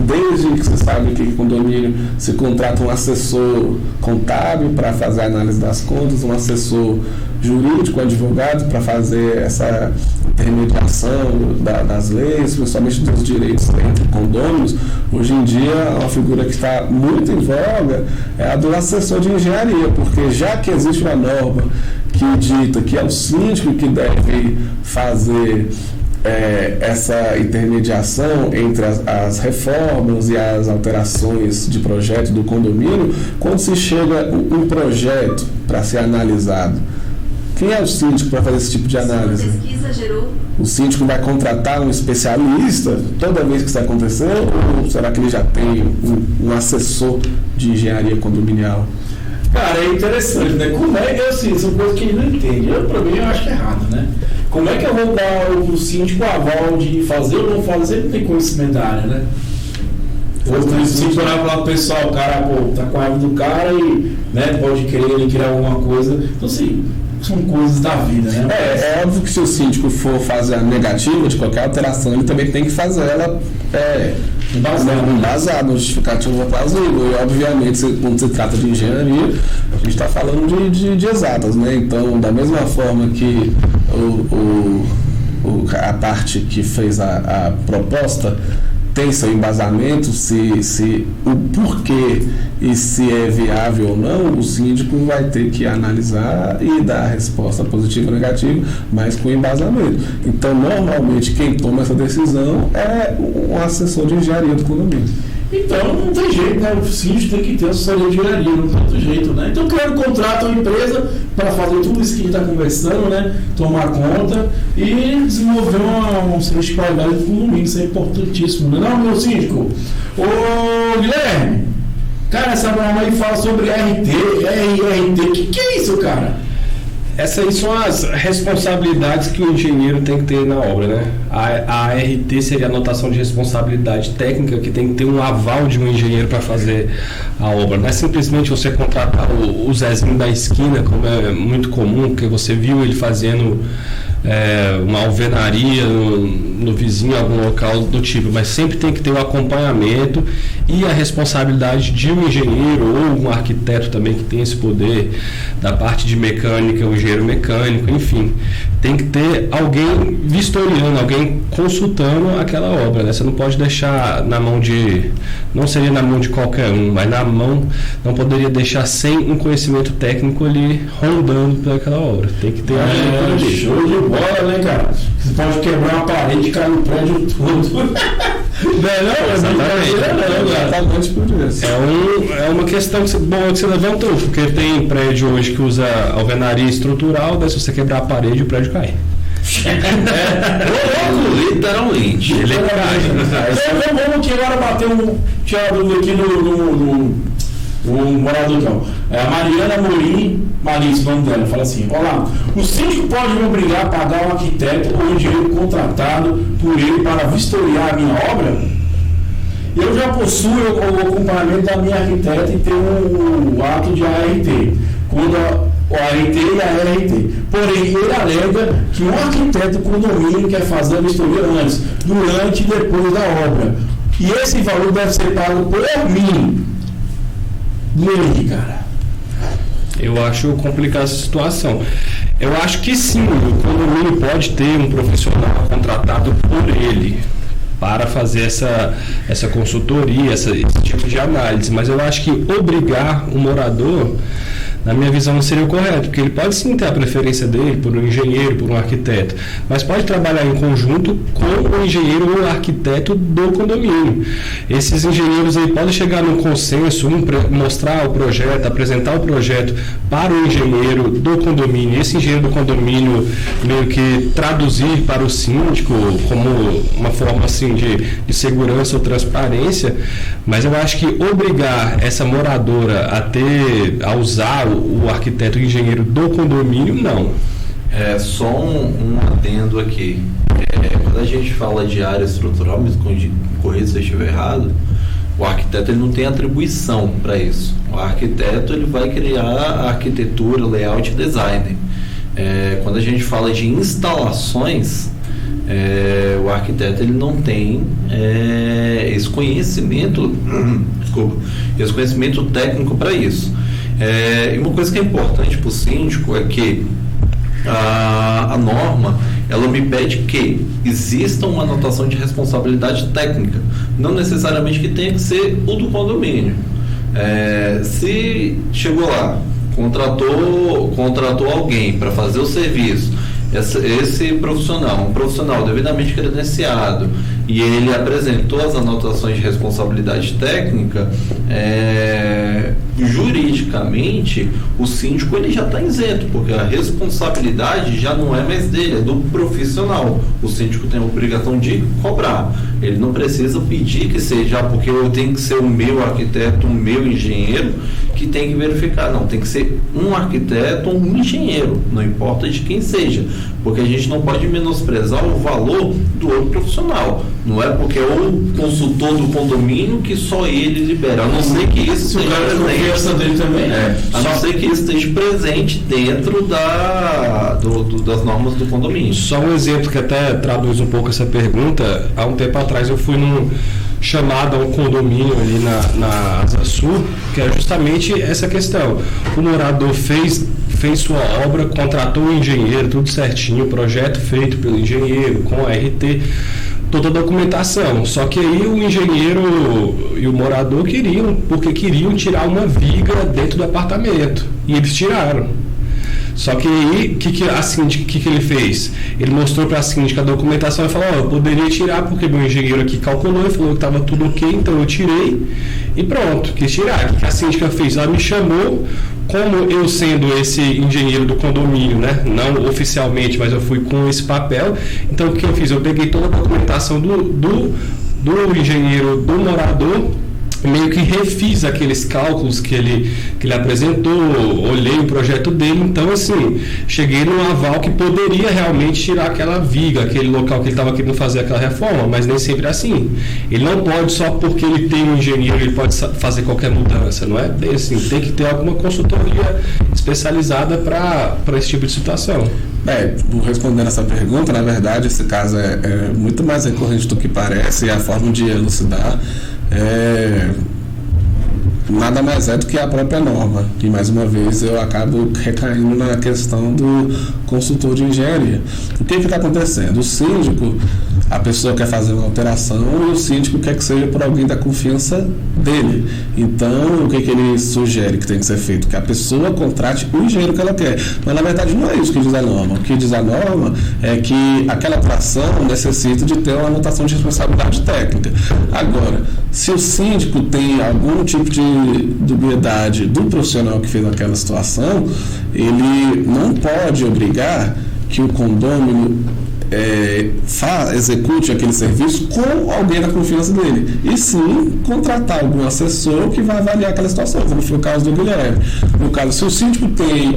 desde que você sabe que o condomínio se contrata um assessor contábil para fazer a análise das contas, um assessor jurídico, um advogado para fazer essa intermediação das leis, principalmente dos direitos entre condôminos, hoje em dia uma figura que está muito em voga é a do assessor de engenharia, porque já que existe uma norma que dita que é o síndico que deve fazer essa intermediação entre as reformas e as alterações de projeto do condomínio, quando se chega um projeto para ser analisado, quem é o síndico para fazer esse tipo de análise? A pesquisa gerou. O síndico vai contratar um especialista toda vez que isso acontecer, ou será que ele já tem um assessor de engenharia condominial? Cara, é interessante, né? Como é que assim, são coisas que ele não entende. Pra mim, eu acho que é errado, né? Como é que eu vou dar pro síndico a aval de fazer ou não fazer? Ele não tem conhecimento da área, né? Ou se olhar para o pessoal, o cara, tá com a raiva do cara e, né, pode querer ele criar alguma coisa. Então, assim, são coisas da vida, né? É óbvio que se o síndico for fazer a negativa de qualquer alteração, ele também tem que fazer ela embasado no justificativo plausível. E, obviamente, quando se trata de engenharia, a gente está falando de exatas, né? Então, da mesma forma que a parte que fez a proposta tem seu embasamento, se o porquê e se é viável ou não, o síndico vai ter que analisar e dar a resposta positiva ou negativa, mas com embasamento. Então, normalmente, quem toma essa decisão é um assessor de engenharia do condomínio. Então, não tem jeito, né? O síndico tem que ter assessoria de engenharia, não tem outro jeito, né? Então, criando um contrato uma empresa para fazer tudo isso que a gente está conversando, né? Tomar conta e desenvolver um serviço de qualidade do condomínio, isso é importantíssimo, né? Não, meu síndico? Ô, Guilherme, cara, essa norma aí fala sobre RT, o que é isso, cara? Essas aí são as responsabilidades que o engenheiro tem que ter na obra, né? A ART seria a anotação de responsabilidade técnica, que tem que ter um aval de um engenheiro para fazer a obra. Não é simplesmente você contratar o Zezinho da esquina, como é muito comum, porque você viu ele fazendo uma alvenaria no vizinho, algum local do tipo, mas sempre tem que ter o acompanhamento e a responsabilidade de um engenheiro ou um arquiteto também que tem esse poder da parte de mecânica, o engenheiro mecânico, enfim, tem que ter alguém vistoriando, alguém consultando aquela obra, né? Você não pode deixar na mão não seria na mão de qualquer um, mas na mão, não poderia deixar sem um conhecimento técnico ali rondando pelaquela obra, tem que ter alguém show de bola, né, cara? Você pode quebrar uma parede e cair no prédio todo. É uma questão que você levantou, porque tem prédio hoje que usa alvenaria estrutural, daí se você quebrar a parede, o prédio cai. Literalmente. Ele cai. Então vamos aqui agora bater tirar dúvida aqui no morador então. A Mariana Morim, Marisa, o nome dela, fala assim: olá, o síndico pode me obrigar a pagar um arquiteto ou um engenheiro contratado por ele para vistoriar a minha obra? Eu já possuo o acompanhamento da minha arquiteta e tenho o ato de ART, quando o ART e a ART. Porém, ele alega que um arquiteto do condomínio quer fazer a vistoria antes, durante e depois da obra. E esse valor deve ser pago por mim. E aí, cara? Eu acho complicada essa situação. Eu acho que sim, o condomínio pode ter um profissional contratado por ele para fazer essa consultoria, esse tipo de análise, mas eu acho que obrigar o morador, na minha visão, não seria o correto, porque ele pode sim ter a preferência dele por um engenheiro, por um arquiteto, mas pode trabalhar em conjunto com o engenheiro ou o arquiteto do condomínio. Esses engenheiros aí podem chegar num consenso, mostrar o projeto, apresentar o projeto para o engenheiro do condomínio, esse engenheiro do condomínio meio que traduzir para o síndico como uma forma assim de segurança ou transparência, mas eu acho que obrigar essa moradora a usar o arquiteto e o engenheiro do condomínio, não. Só um adendo aqui. Quando a gente fala de área estrutural, me corrija se eu estiver errado, o arquiteto ele não tem atribuição para isso. O arquiteto ele vai criar a arquitetura, layout e design. Quando a gente fala de instalações, o arquiteto ele não tem esse conhecimento, esse conhecimento técnico para isso. E uma coisa que é importante para o síndico é que a norma ela me pede que exista uma anotação de responsabilidade técnica, não necessariamente que tenha que ser o do condomínio. Se chegou lá, contratou alguém para fazer o serviço, esse profissional, um profissional devidamente credenciado, e ele apresentou as anotações de responsabilidade técnica, juridicamente o síndico ele já está isento, porque a responsabilidade já não é mais dele, é do profissional. O síndico tem a obrigação de cobrar, ele não precisa pedir que seja, porque eu tenho que ser o meu arquiteto, o meu engenheiro que tem que verificar. Não, tem que ser um arquiteto ou um engenheiro, não importa de quem seja, porque a gente não pode menosprezar o valor do outro profissional. Não é porque é o consultor do condomínio que só ele libera, a não ser que isso esteja presente dele também. A não ser que isso esteja presente dentro das normas do condomínio. Só um exemplo que até traduz um pouco essa pergunta. Há um tempo atrás eu fui num chamado a um condomínio ali na Asa Sul, que é justamente essa questão. O morador fez sua obra, contratou o engenheiro, tudo certinho, projeto feito pelo engenheiro, com a RT, toda a documentação. Só que aí o engenheiro e o morador queriam tirar uma viga dentro do apartamento. E eles tiraram. Só que aí, o que ele fez? Ele mostrou para a síndica a documentação e falou: eu poderia tirar porque meu engenheiro aqui calculou e falou que estava tudo ok, então eu tirei e pronto, quis tirar. O que a síndica fez? Ela me chamou, como eu sendo esse engenheiro do condomínio, né? Não oficialmente, mas eu fui com esse papel. Então o que eu fiz? Eu peguei toda a documentação do engenheiro, do morador, meio que refiz aqueles cálculos que ele apresentou, olhei o projeto dele, então assim, cheguei num aval que poderia realmente tirar aquela viga, aquele local que ele estava querendo fazer aquela reforma, mas nem sempre é assim. Ele não pode, só porque ele tem um engenheiro, ele pode fazer qualquer mudança, não é bem assim, tem que ter alguma consultoria especializada para esse tipo de situação. Respondendo essa pergunta, na verdade esse caso é muito mais recorrente do que parece, e a forma de elucidar nada mais é do que a própria norma, e mais uma vez eu acabo recaindo na questão do consultor de engenharia. O que está acontecendo? O síndico, a pessoa quer fazer uma alteração e o síndico quer que seja por alguém da confiança dele. Então, o que ele sugere que tem que ser feito? Que a pessoa contrate o engenheiro que ela quer. Mas, na verdade, não é isso que diz a norma. O que diz a norma é que aquela alteração necessita de ter uma anotação de responsabilidade técnica. Agora, se o síndico tem algum tipo de dubiedade do profissional que fez aquela situação, ele não pode obrigar que o condômino execute aquele serviço com alguém da confiança dele, e sim contratar algum assessor que vai avaliar aquela situação, como foi o caso do Guilherme. No caso, se o síndico tem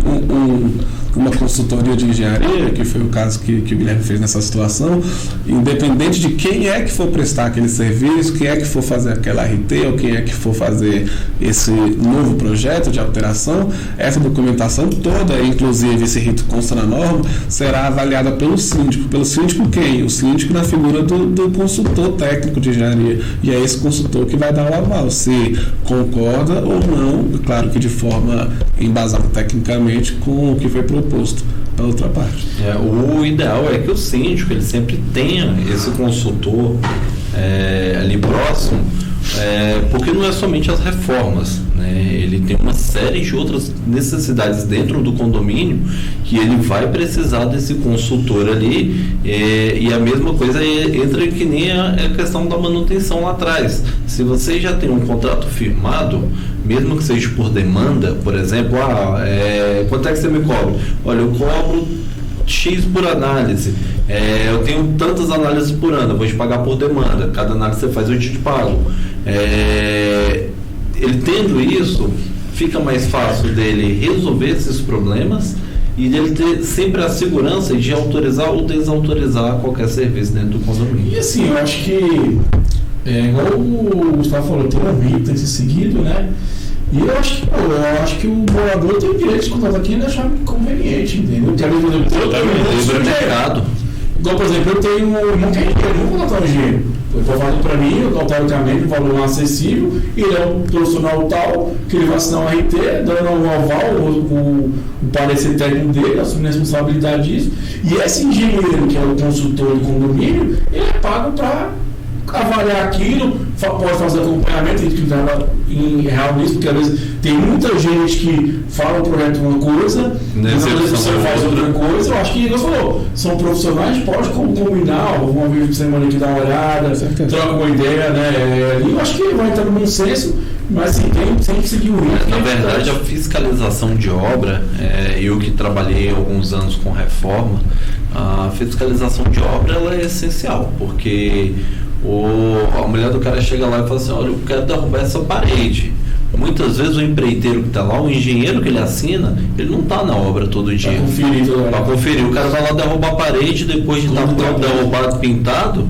uma consultoria de engenharia, que foi o caso que o Guilherme fez nessa situação, independente de quem é que for prestar aquele serviço, quem é que for fazer aquela RT, ou quem é que for fazer esse novo projeto de alteração, essa documentação toda, inclusive esse rito consta na norma, será avaliada pelo síndico. Pelo síndico quem? O síndico na figura do consultor técnico de engenharia, e é esse consultor que vai dar o aval, se concorda ou não, claro que de forma embasada tecnicamente com o que foi proposto pela outra parte. O ideal é que o síndico ele sempre tenha esse consultor ali próximo, porque não é somente as reformas, né? Ele tem uma série de outras necessidades dentro do condomínio que ele vai precisar desse consultor ali, e a mesma coisa entra que nem a questão da manutenção lá atrás. Se você já tem um contrato firmado, mesmo que seja por demanda, por exemplo, quanto é que você me cobra? Olha, eu cobro X por análise, eu tenho tantas análises por ano, eu vou te pagar por demanda, cada análise que você faz eu te pago. Ele tendo isso, fica mais fácil dele resolver esses problemas e dele ter sempre a segurança de autorizar ou desautorizar qualquer serviço dentro do condomínio. E assim, eu acho que igual o Gustavo falou, tem um rito, tem que ser seguido, né? E eu acho que o morador tem o direito de contratar aqui e achar conveniente, entendeu? Igual, por exemplo, eu tenho um irmão que é engenheiro, não vou contratar um engenheiro. Ele vai falar para mim, teoricamente, um valor acessível, e ele é um profissional tal, que ele vai assinar um RT, dando um aval, o parecer técnico dele, assumindo a responsabilidade disso. E esse engenheiro, que é o consultor de condomínio, ele é pago para avaliar aquilo, pode fazer acompanhamento, tem que entrar em real nisso, porque às vezes tem muita gente que fala o projeto uma coisa, mas a execução faz outra coisa. Eu acho que, como você falou, são profissionais, pode combinar, uma vez por semana aqui dar uma olhada, troca uma ideia, né? E eu acho que vai entrar no bom senso, mas assim, tem que seguir o ritmo. Na verdade, a fiscalização de obra, eu que trabalhei alguns anos com reforma, a fiscalização de obra ela é essencial, porque a mulher do cara chega lá e fala assim, olha, eu quero derrubar essa parede. Muitas vezes o empreiteiro que está lá, o engenheiro que ele assina, ele não está na obra todo dia. Para conferir. O cara vai lá derrubar a parede, depois de estar derrubado, pintado,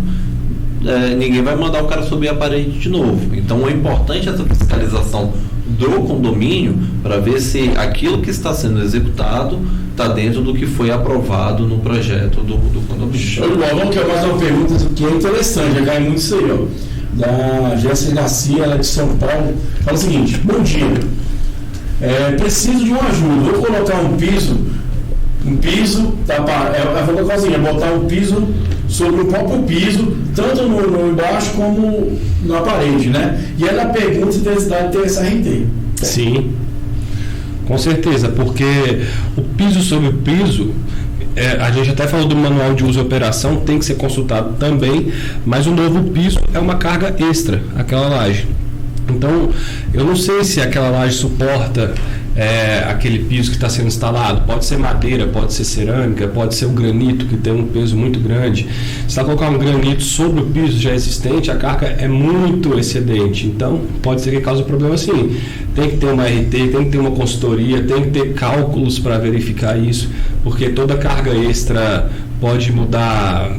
ninguém vai mandar o cara subir a parede de novo. Então é importante essa fiscalização do condomínio para ver se aquilo que está sendo executado está dentro do que foi aprovado no projeto do condomínio. Vamos fazer uma pergunta que é interessante, já cai muito isso aí, ó. Da Jéssica Garcia, ela é de São Paulo. Fala o seguinte: bom dia, preciso de uma ajuda. Vou colocar um piso, ela falou assim, botar um piso sobre o próprio piso, tanto no embaixo como na parede, né? E ela pergunta se tem necessidade de ter essa RT. Sim, com certeza, porque o piso sobre o piso, a gente até falou do manual de uso e operação, tem que ser consultado também, mas o novo piso é uma carga extra, aquela laje. Então, eu não sei se aquela laje suporta aquele piso que está sendo instalado. Pode ser madeira, pode ser cerâmica, pode ser o granito, que tem um peso muito grande. Se ela colocar um granito sobre o piso já existente, a carga é muito excedente. Então, pode ser que cause problema sim. Tem que ter uma RT, tem que ter uma consultoria, tem que ter cálculos para verificar isso, porque toda carga extra pode mudar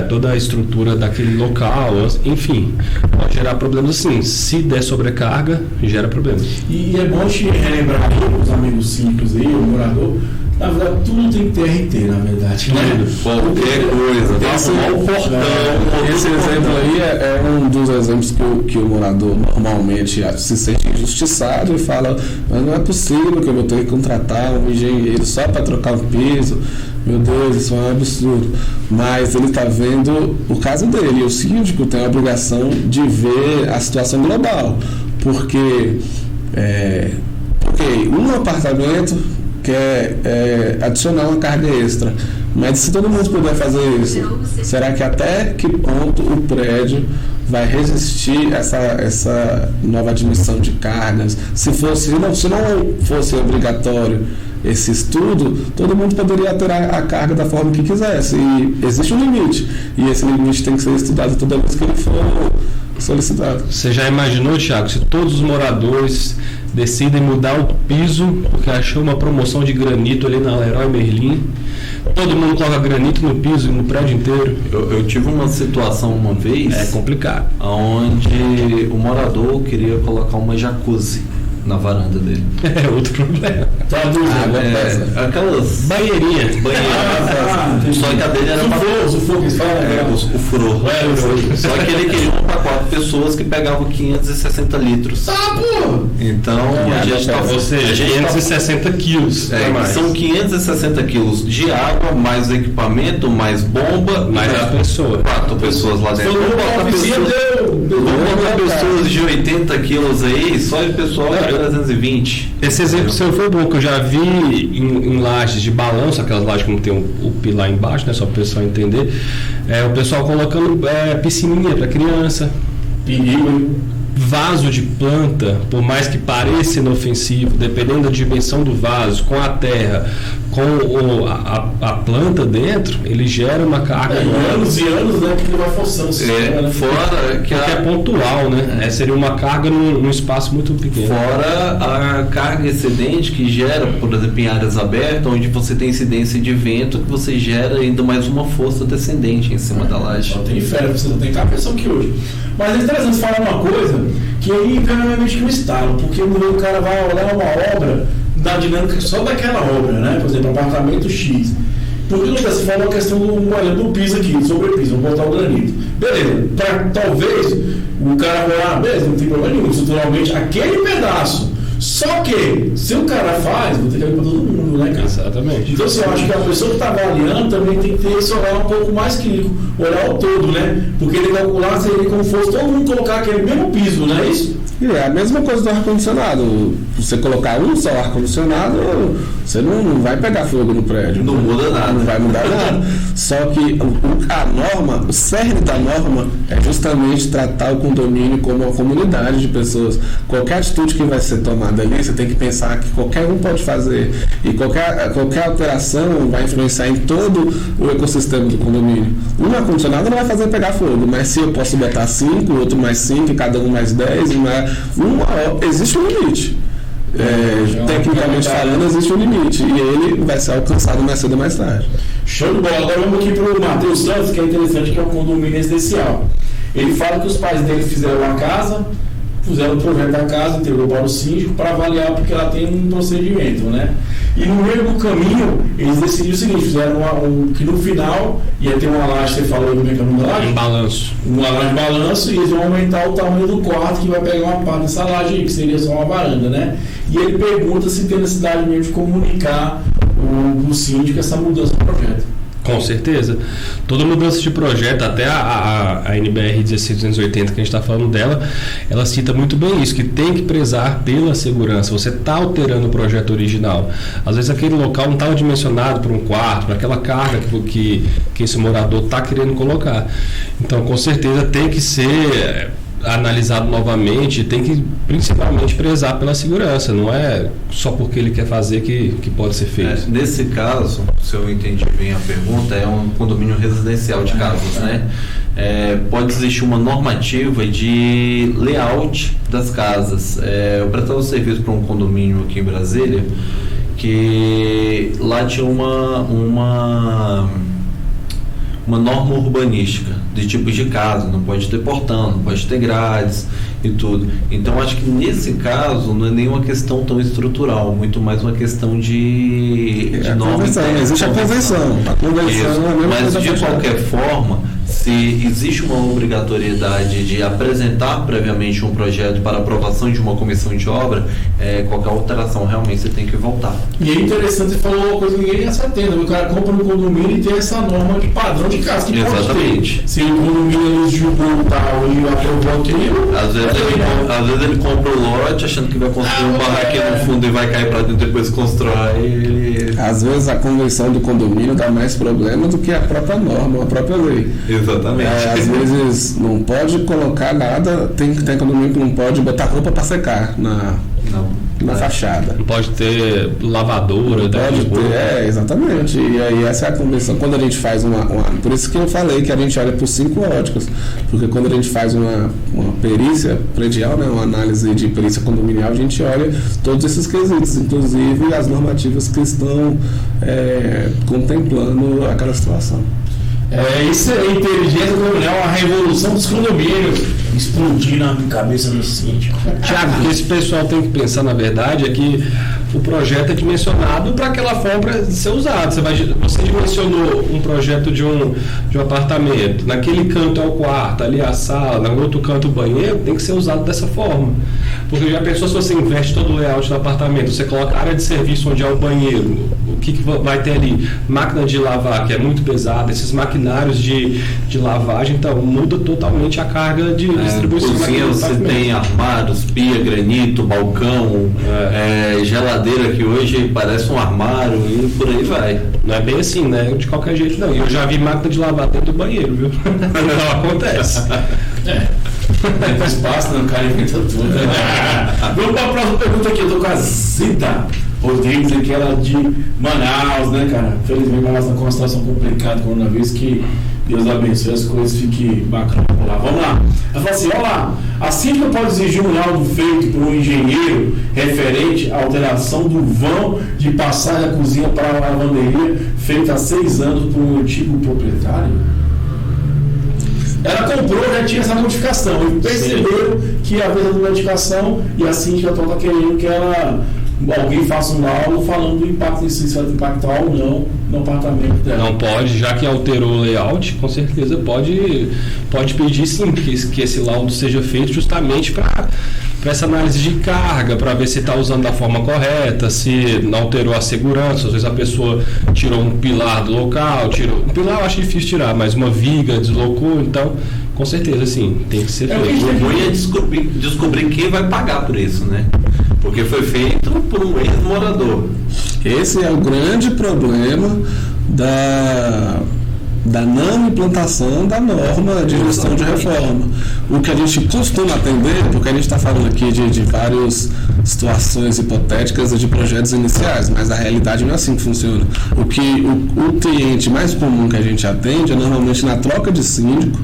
toda a estrutura daquele local, enfim, pode gerar problemas sim. Se der sobrecarga, gera problemas. E é bom te relembrar os amigos simples aí, o morador, na verdade, tudo tem que ter RT, na verdade. Né? Qualquer coisa. Esse exemplo aí é um dos exemplos que o morador normalmente se sente injustiçado e fala, mas não é possível que eu vou ter que contratar um engenheiro só para trocar o piso. Meu Deus, isso é um absurdo. Mas ele está vendo o caso dele. E o síndico tem a obrigação de ver a situação global. Porque um apartamento quer adicionar uma carga extra. Mas se todo mundo puder fazer isso, será que até que ponto o prédio vai resistir essa nova admissão de cargas? Se não fosse obrigatório esse estudo, todo mundo poderia alterar a carga da forma que quisesse. E existe um limite. E esse limite tem que ser estudado toda vez que ele for solicitado. Você já imaginou, Thiago, se todos os moradores decidem mudar o piso porque achou uma promoção de granito ali na Leroy Merlin, todo mundo coloca granito no piso e no prédio inteiro? Eu tive uma situação uma vez, é complicado, onde o morador queria colocar uma jacuzzi na varanda dele. É outro problema. Aquelas banheirinhas. Só que a dele era o furor. Só que ele queria uma para 4 pessoas que pegavam 560 litros. Então, a gente tá, ou seja, 560 quilos. São 560 quilos de água, mais equipamento, mais bomba, mais a pessoa. 4 pessoas lá dentro. Vamos botar pessoas de 80 quilos aí, só o pessoal de 320. Esse exemplo seu foi bom, que eu já vi em lajes de balanço, aquelas lajes que não tem o pilar embaixo, né, só para o pessoal entender, o pessoal colocando piscininha para criança, vaso de planta, por mais que pareça inofensivo, dependendo da dimensão do vaso, com a terra, com a planta dentro, ele gera uma carga. Anos e anos, né? Que ele vai forçando o sistema, né? Fora que é pontual, né? Seria uma carga num espaço muito pequeno. Fora a carga excedente que gera, por exemplo, em áreas abertas, onde você tem incidência de vento, que você gera ainda mais uma força descendente em cima da laje. Só tem ferro, você não tem cabeção que hoje. Mas é interessante falar uma coisa que aí realmente que um estalo, porque o cara vai olhar uma obra da dinâmica só daquela obra, né? Por exemplo, apartamento X. Porque você falou a questão do piso aqui, sobrepiso, vamos botar o granito. Beleza, talvez o cara vai lá, beleza, não tem problema nenhum, estruturalmente, aquele pedaço. Só que, se o cara faz, vou ter que ir para todo mundo, né, cara? Exatamente. Então, assim, eu acho que a pessoa que está avaliando também tem que ter esse olhar um pouco mais clínico, olhar o todo, né? Porque ele calcular seria como fosse todo mundo colocar aquele mesmo piso, não é isso? É a mesma coisa do ar-condicionado. Você colocar um só ar-condicionado, você não vai pegar fogo no prédio. Não muda nada. Não vai mudar nada. Só que a norma, o cerne da norma é justamente tratar o condomínio como uma comunidade de pessoas. Qualquer atitude que vai ser tomada ali, você tem que pensar que qualquer um pode fazer. E qualquer alteração vai influenciar em todo o ecossistema do condomínio. Um ar-condicionado não vai fazer pegar fogo, mas se eu posso botar 5, outro mais 5, cada um mais 10, existe um limite. Tecnicamente falando, existe um limite. E ele vai ser alcançado mais cedo ou mais tarde. Show de bola. Agora vamos aqui para o Matheus Santos, que é interessante, que é um condomínio residencial. Ele fala que os pais dele fizeram uma casa, fizeram o projeto da casa, entregou para o síndico para avaliar, porque ela tem um procedimento, né? E no meio do caminho, eles decidiram o seguinte, fizeram que no final ia ter uma laje, você falou do mecanismo da laje? Um balanço. Uma laje de balanço, e eles vão aumentar o tamanho do quarto, que vai pegar uma parte dessa laje aí, que seria só uma varanda, né? E ele pergunta se tem necessidade mesmo de comunicar o síndico essa mudança do projeto. Com certeza. Toda mudança de projeto, até a NBR 16280 que a gente está falando dela, ela cita muito bem isso, que tem que prezar pela segurança. Você está alterando o projeto original. Às vezes aquele local não estava dimensionado para um quarto, para aquela carga que esse morador está querendo colocar. Então, com certeza, tem que ser analisado novamente, tem que principalmente prezar pela segurança, não é só porque ele quer fazer que pode ser feito. Nesse caso, se eu entendi bem a pergunta, é um condomínio residencial de casas, né? Pode existir uma normativa de layout das casas. Eu prestava serviço para um condomínio aqui em Brasília, que lá tinha uma norma urbanística de tipos de casa, não pode ter portão, não pode ter grades e tudo. Então acho que nesse caso não é nenhuma questão tão estrutural, muito mais uma questão de norma. Existe a convenção. A convenção é a mesma mas coisa. De qualquer forma, se existe uma obrigatoriedade de apresentar previamente um projeto para aprovação de uma comissão de obra, qualquer alteração realmente você tem que voltar. E é interessante, você falou uma coisa que ninguém se atenda, o cara compra um condomínio e tem essa norma de padrão de casa que exatamente. Pode ter. Se o condomínio julgou tal e aprovou aquilo, às vezes ele compra o lote achando que vai construir um barraquinho no fundo e vai cair para dentro e depois constrói. Às vezes a convenção do condomínio dá mais problema do que a própria norma, a própria lei. Exatamente. Às vezes não pode colocar nada, tem condomínio que não pode botar roupa para secar na fachada. Não pode ter lavadora. Não pode ter, exatamente. E aí essa é a convenção. Quando a gente faz por isso que eu falei que a gente olha por 5 óticas, porque quando a gente faz uma perícia predial, né, uma análise de perícia condominial, a gente olha todos esses quesitos, inclusive as normativas que estão contemplando aquela situação. Isso é inteligência condominial, a revolução dos condomínios explodir na cabeça do síndico. Tiago, o que esse pessoal tem que pensar, na verdade, é que o projeto é dimensionado para aquela forma de ser usado. Você dimensionou um projeto de um apartamento, naquele canto é o quarto, ali a sala, no outro canto o banheiro, tem que ser usado dessa forma. Porque já pensou se você investe todo o layout do apartamento, você coloca a área de serviço onde é o banheiro, o que vai ter ali? Máquina de lavar, que é muito pesada, esses maquinários de lavagem, então muda totalmente a carga de distribuição. Cozinha, você tem armários, pia, granito, balcão, geladeira que hoje parece um armário e por aí vai. Não é bem assim, né? De qualquer jeito não. E eu já vi máquina de lavar dentro do banheiro, viu? Não acontece. Tem espaço, né? O cara inventa tudo. Vamos para a próxima pergunta aqui. Eu tô com a Zita. Rodrigues, aquela de Manaus, né, cara? Felizmente Manaus está com uma situação complicada com o coronavírus, que Deus abençoe, as coisas fiquem bacanas por lá. Vamos lá. Ela fala assim, olha lá, a síndica pode exigir um laudo feito por um engenheiro referente à alteração do vão de passagem da cozinha para a lavanderia, feita há 6 anos por um antigo proprietário? Ela comprou, já tinha essa notificação, e perceberam que havia essa notificação e a síndica está querendo que alguém faça um laudo falando do impacto, se vai impactar ou não no apartamento dela. Não pode, já que alterou o layout, com certeza pode pedir sim que esse laudo seja feito justamente para essa análise de carga, para ver se está usando da forma correta, se não alterou a segurança. Às vezes a pessoa tirou um pilar do local, um pilar eu acho difícil tirar, mas uma viga deslocou, então com certeza sim, tem que ser feito. O ruim é descobrir quem vai pagar por isso, né? Porque foi feito por um ex-morador. Esse é o grande problema da não implantação da norma de gestão de reforma. O que a gente costuma atender, porque a gente está falando aqui de várias situações hipotéticas e de projetos iniciais, mas a realidade não é assim que funciona. O cliente mais comum que a gente atende é normalmente na troca de síndico,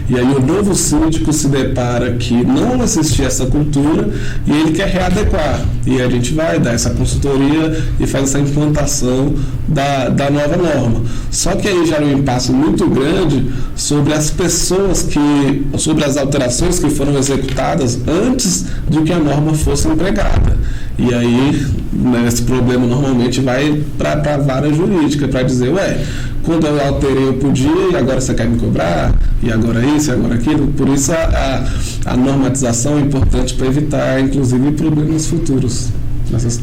e aí o novo síndico se depara que não existia essa cultura e ele quer readequar. E a gente vai dar essa consultoria e faz essa implantação da nova norma. Só que aí já é um impasse muito grande sobre as pessoas sobre as alterações que foram executadas antes de que a norma fosse empregada. E aí, né, esse problema normalmente vai para a vara jurídica, para dizer, quando eu alterei eu podia e agora você quer me cobrar, e agora isso, e agora aquilo. Por isso a normatização é importante para evitar, inclusive, problemas futuros. Mas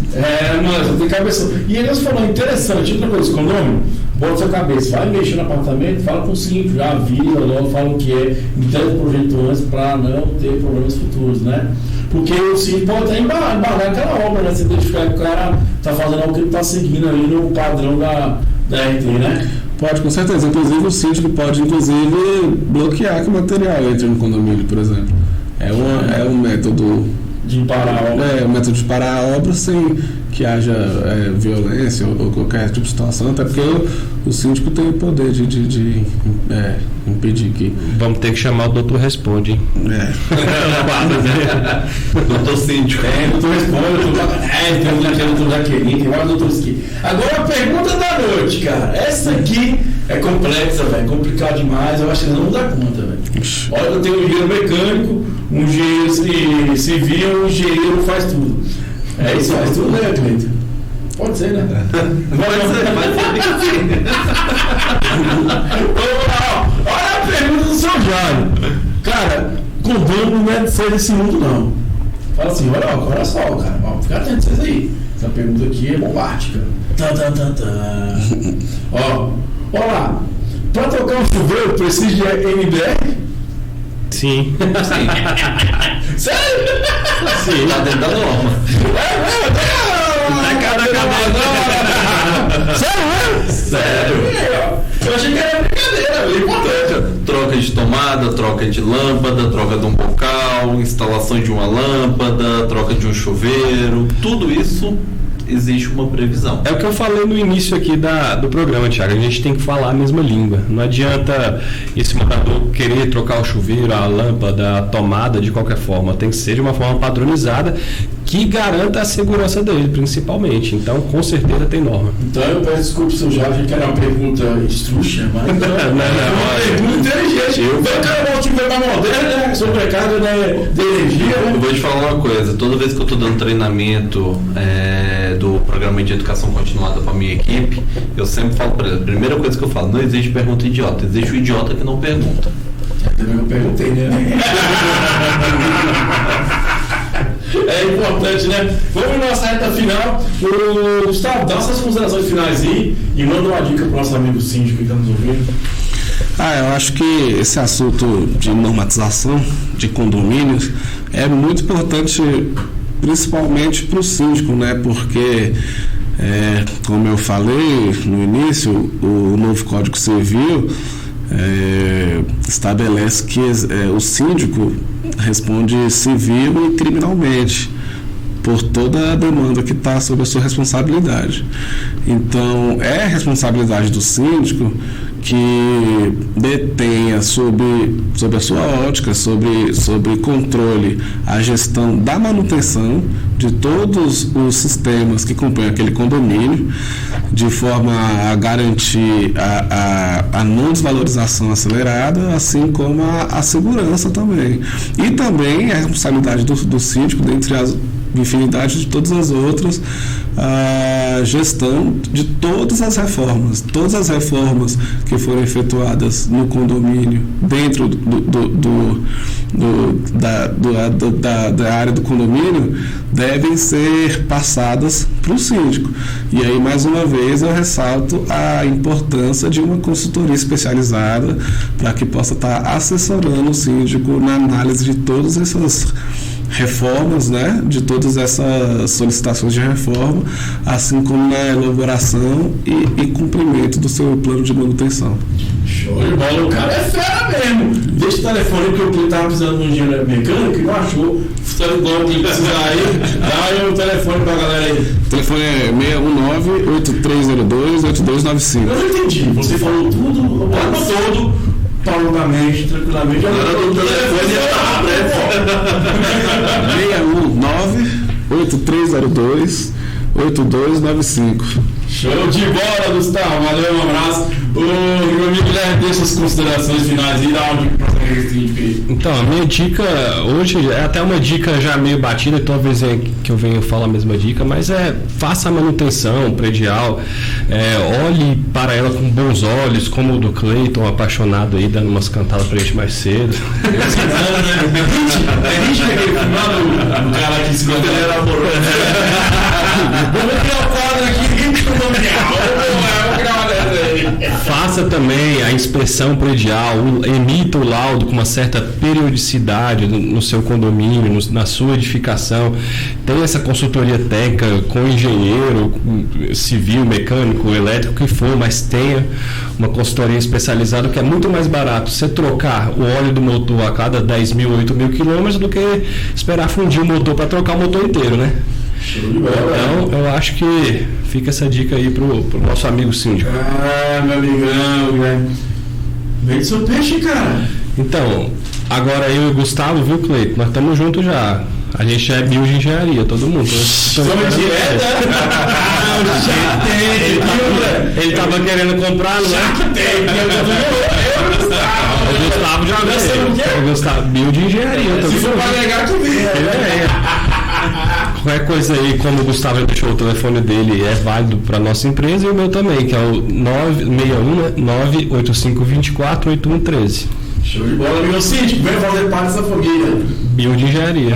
tem cabeça. E eles falaram, interessante, outra coisa, com o nome, bota sua cabeça, vai mexer no apartamento, fala com o síndico, já avisa, logo fala o que é, entrega o projeto antes para não ter problemas futuros, né? Porque o síndico pode até embargar aquela obra, né? Se identificar que o cara está fazendo algo que ele está seguindo aí no padrão da RT, né? Pode, com certeza. Inclusive o síndico pode, bloquear que o material entre no condomínio, por exemplo. É um método de parar a obra. É um método de parar a obra sem que haja violência ou qualquer tipo de situação, até porque o síndico tem o poder de impedir que... Vamos ter que chamar o doutor Responde, hein? Doutor Síndico. Doutor Responde, tem o doutor Jaqueline, tem vários doutores aqui. Agora a pergunta da noite, cara. Essa aqui é complexa, velho, complicado demais, eu acho que não dá conta, velho. Olha, eu tenho um engenheiro mecânico, um engenheiro civil, um engenheiro faz tudo. Isso faz tudo, né, Cleiton? Pode ser, né? Pode ser. Vamos lá, ó. Olha a pergunta do seu Jário. Cara, condomínio não é ser desse mundo, não. Fala assim, olha só, cara. Ó, fica atento a vocês aí. Essa pergunta aqui é bombástica. Ó, olha lá. Pra trocar um chuveiro, precisa de NBR? Sim. Sério? Sim, tá dentro da norma. Sério? Eu achei que era brincadeira, é importante. Troca de tomada, troca de lâmpada, troca de um bocal, instalação de uma lâmpada, troca de um chuveiro, tudo isso existe uma previsão. É o que eu falei no início aqui do programa, Thiago. A gente tem que falar a mesma língua. Não adianta esse morador querer trocar o chuveiro, a lâmpada, a tomada de qualquer forma. Tem que ser de uma forma padronizada que garanta a segurança dele, principalmente. Então, com certeza tem norma. Então, eu peço desculpa se eu já achei que era uma pergunta estruxa, mas não, é uma pergunta inteligente. Eu quero um chuveiro mais moderno, né? Sobrecarga de energia, né? Eu vou te falar uma coisa. Toda vez que eu estou dando treinamento do programa de educação continuada para a minha equipe, eu sempre falo para eles, a primeira coisa que eu falo, não existe pergunta idiota, existe o idiota que não pergunta. Também eu perguntei, né? É importante, né? Vamos na nossa reta final. Gustavo, dá essas considerações finais aí e manda uma dica para o nosso amigo síndico que está nos ouvindo. Eu acho que esse assunto de normatização de condomínios é muito importante, principalmente para o síndico, né? Porque, como eu falei no início, o novo Código Civil estabelece que o síndico responde civil e criminalmente. por toda a demanda que está sob a sua responsabilidade. Então, é responsabilidade do síndico que detenha sob a sua ótica, sobre controle, a gestão da manutenção de todos os sistemas que compõem aquele condomínio, de forma a garantir a não desvalorização acelerada, assim como a segurança também. E também a responsabilidade do síndico, dentre as infinidade de todas as outras, a gestão de todas as reformas que foram efetuadas no condomínio, dentro da área do condomínio, devem ser passadas para o síndico. E aí, mais uma vez, eu ressalto a importância de uma consultoria especializada para que possa estar assessorando o síndico na análise de todas essas reformas, né, de todas essas solicitações de reforma, assim como na elaboração e cumprimento do seu plano de manutenção. Show de bola, o cara é fera mesmo. Deixa o telefone, porque o cliente estava precisando de um engenheiro mecânico e não achou. Se o cliente precisar aí, dá aí o telefone pra galera aí. O telefone é 619-8302-8295. Eu não entendi, você falou tudo, o ano todo, pauludamente, tranquilamente. Agora o telefone está aberto. 619-8302-8295. Show de bola, Gustavo. Valeu, um abraço. Meu amigo Guilherme, deixa as considerações finais e dá uma dica para você. Então, a minha dica hoje é até uma dica já meio batida, talvez é que eu venha falar a mesma dica, mas faça a manutenção predial, olhe para ela com bons olhos, como o do Cleiton, apaixonado aí, dando umas cantadas pra gente mais cedo. É gente que aquele filmado, o cara que se considera amoroso. Vamos criar o quadro aqui, ritmo condominial. Vamos criar uma dessa aí. Faça também a inspeção predial, emita o laudo com uma certa periodicidade no seu condomínio, na sua edificação. Tenha essa consultoria técnica com engenheiro, civil, mecânico, elétrico, o que for, mas tenha uma consultoria especializada, que é muito mais barato você trocar o óleo do motor a cada 10 mil, 8 mil quilômetros do que esperar fundir o motor para trocar o motor inteiro, né? Então, eu acho que fica essa dica aí pro nosso amigo síndico. Meu amigão, velho. Vende seu peixe, cara. Então, agora eu e o Gustavo, viu, Cleiton? Nós estamos juntos já. A gente já é bio de engenharia, todo mundo. Somos direta? Ele tava querendo comprar, não é? O Gustavo já veio. O Gustavo, bio de engenharia. Se for para negar, tu vê. Qualquer coisa aí, como o Gustavo deixou o telefone dele, é válido para nossa empresa, e o meu também, que é o 961-98524-8113. Show de bola, amigo síndico, vem fazer parte dessa família. Bio de engenharia.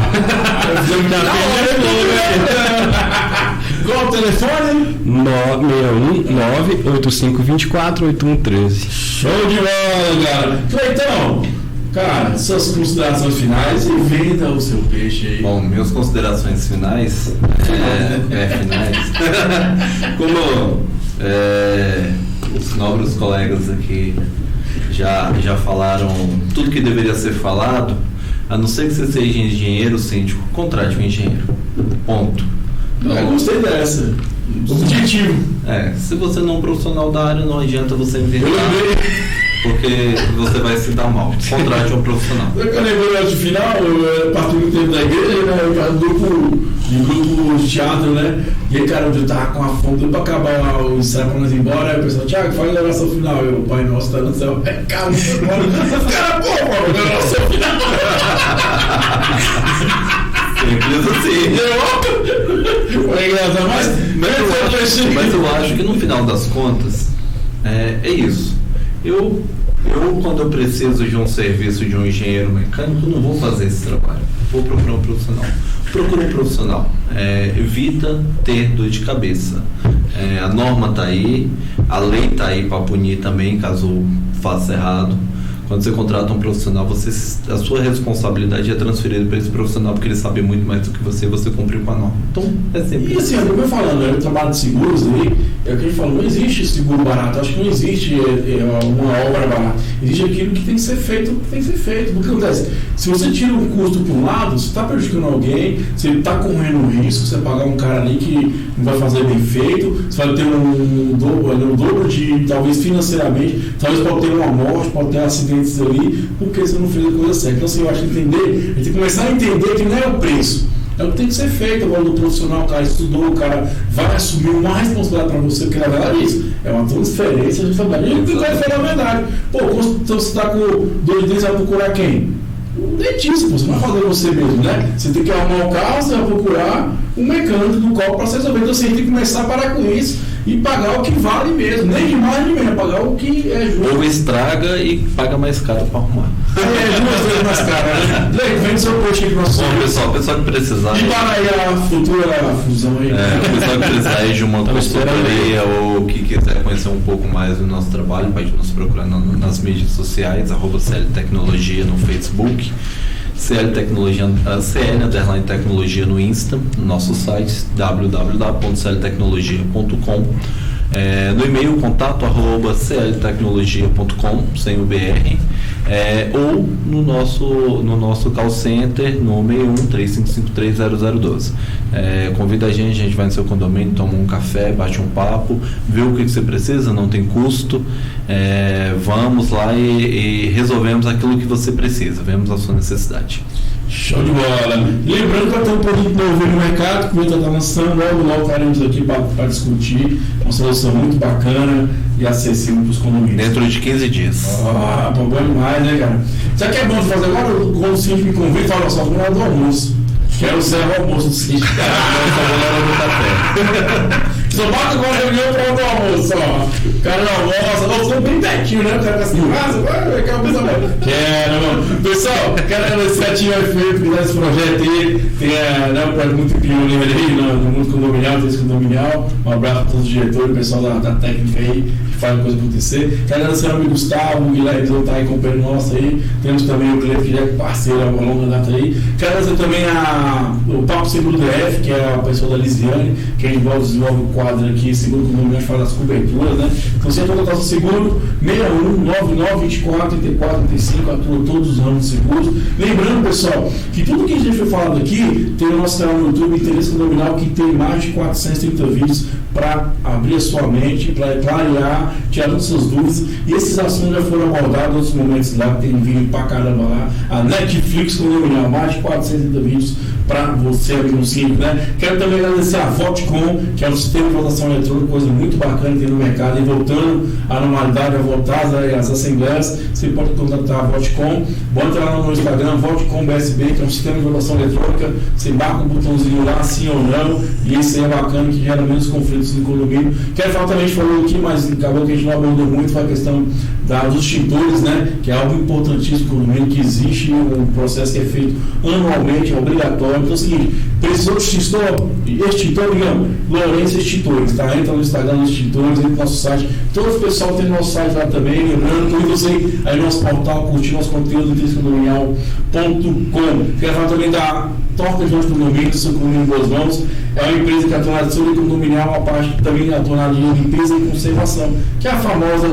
Qual o telefone? 961-98524-8113. Show de bola, cara. Cleitão, cara, suas considerações finais e venda o seu peixe aí. Bom, minhas considerações finais finais. Como os nobres colegas aqui já falaram tudo que deveria ser falado, a não ser que você seja engenheiro, síndico, contrate um engenheiro. Ponto. Eu gostei dessa. Objetivo. Se você não é um profissional da área, não adianta você inventar, porque você vai se dar mal. Contrate um profissional. Eu lembrei no final, eu parti do tempo da igreja, né? Eu era grupo de teatro, né? E aí, cara, eu tava com a fome pra acabar o ensaio pra nós ir embora. Aí o pessoal, Thiago, faz a oração final. Eu, Pai Nosso, tá no céu. Cara, os caras, pô, oração final. Simples assim. Foi engraçado, Mas eu acho que no final das contas, é isso. Eu, quando eu preciso de um serviço de um engenheiro mecânico, não vou fazer esse trabalho. Vou procurar um profissional. Procura um profissional. Evita ter dor de cabeça. A norma está aí, a lei está aí para punir também, caso faça errado. Quando você contrata um profissional, a sua responsabilidade é transferida para esse profissional, porque ele sabe muito mais do que você cumpriu com a norma. Então, é sempre. E assim, como eu falando, eu trabalho de seguros aí, é o que a gente falou, não existe seguro barato, acho que não existe uma obra barata. Existe aquilo que tem que ser feito, tem que ser feito. O que acontece? Se você tira um custo para um lado, você está prejudicando alguém, você está correndo um risco, você pagar um cara ali que não vai fazer bem feito, você vai ter um dobro de, talvez financeiramente, talvez pode ter uma morte, pode ter acidentes ali, porque você não fez a coisa certa. Então, assim, eu acho que a gente tem que começar a entender que não é o preço. É o que tem que ser feito. Agora, o profissional, o cara estudou, o cara vai assumir uma responsabilidade para você, porque na verdade é isso. É uma transferência de responsabilidade. E o cara fala a verdade. Pô, então você está com dor de dente, você vai procurar quem? Um dentista, você não vai fazer você mesmo, né? Você tem que arrumar o carro, você vai procurar um mecânico do copo para você resolver. Então você tem que começar a parar com isso e pagar o que vale mesmo. Nem de mais nem de menos, pagar o que é justo. Ou estraga e paga mais caro para arrumar. É, duas vezes mais caro, né? Vem seu post aqui para você. Bom, pessoal que precisar. E para aí a futura fusão aí. O pessoal que precisar aí de uma consultoria ou que quiser conhecer um pouco mais do nosso trabalho, pode nos procurar nas mídias sociais, @CL Tecnologia no Facebook, CL Tecnologia no Insta, no nosso site www.cltecnologia.com, no e-mail contato@cltecnologia.com, sem o BR, ou no nosso call center no 61-3553-0012. Convida a gente vai no seu condomínio, toma um café, bate um papo, vê o que você precisa, não tem custo, vamos lá e resolvemos aquilo que você precisa, vemos a sua necessidade. Show de bola! Lembrando que eu tenho um produto novo no mercado, que o Vitor está lançando, logo estaremos aqui para discutir, uma solução muito bacana e acessível para os condomínios. Dentro de 15 dias. Bom demais, né, cara? Sabe o que é bom de fazer agora? Quando o síndico me convida, fala só, vamos lá do almoço. Quero ser o almoço do síndico. Só bota agora a reunião para o almoço, ó. O cara não almoça, nós somos bem pertinho, né? O cara fica assim, quero, mano. Pessoal, quero agradecer a Team FM por dar esse projeto aí. Tem um projeto muito pioneiro aí no mundo condominial, tem esse condominial. Um abraço a todos os diretores, o pessoal da técnica aí, que faz a coisa acontecer. Quero agradecer ao amigo Gustavo, o Guilherme está aí companheiro nosso aí. Temos também o Cleber, que já é parceiro há uma longa data aí. Quero agradecer também o Papo Seguro DF, que é a pessoa da Lisiane, que desenvolve o quadro aqui, seguro condominial, faz as coberturas, né? Então, você entra no nosso seguro, 61-99-24-34-35, atua todos os ramos de seguros. Lembrando, pessoal, que tudo que a gente foi falado aqui tem no nosso canal no YouTube, Interesse Condominial, que tem mais de 430 vídeos para abrir a sua mente, para clarear, tirar todas as suas dúvidas. E esses assuntos já foram abordados em outros momentos lá, tem vídeo pra caramba lá. A Netflix Condominial, mais de 430 vídeos para você abrir um síndico, né? Quero também agradecer a Votcom, que é um sistema de votação eletrônica, coisa muito bacana que tem no mercado, e voltando à normalidade, a voltar às assembleias, você pode contactar a Votcom, bota lá no Instagram, Votcom BSB, que é um sistema de votação eletrônica, você marca um botãozinho lá, sim ou não, e isso aí é bacana, que gera menos conflitos no condomínio. Quero falar também, a gente falou aqui, mas acabou que a gente não abordou muito, foi a questão dos extintores, né? Que é algo importantíssimo no condomínio, que existe um processo que é feito anualmente, é obrigatório. Então é o seguinte, precisou de extintor, digamos, Lourenço Extintores, tá? Entra no Instagram dos extintores, entra no nosso site. Todo o pessoal tem nosso site lá também, lembrando, que você aí no nosso portal, curtir nosso conteúdo, interesse-condominial.com. Quero falar também da Torta de Condomínio, seu condomínio em boas mãos. É uma empresa que atua na área de condominial, uma parte que também atua na linha de limpeza e conservação, que é a famosa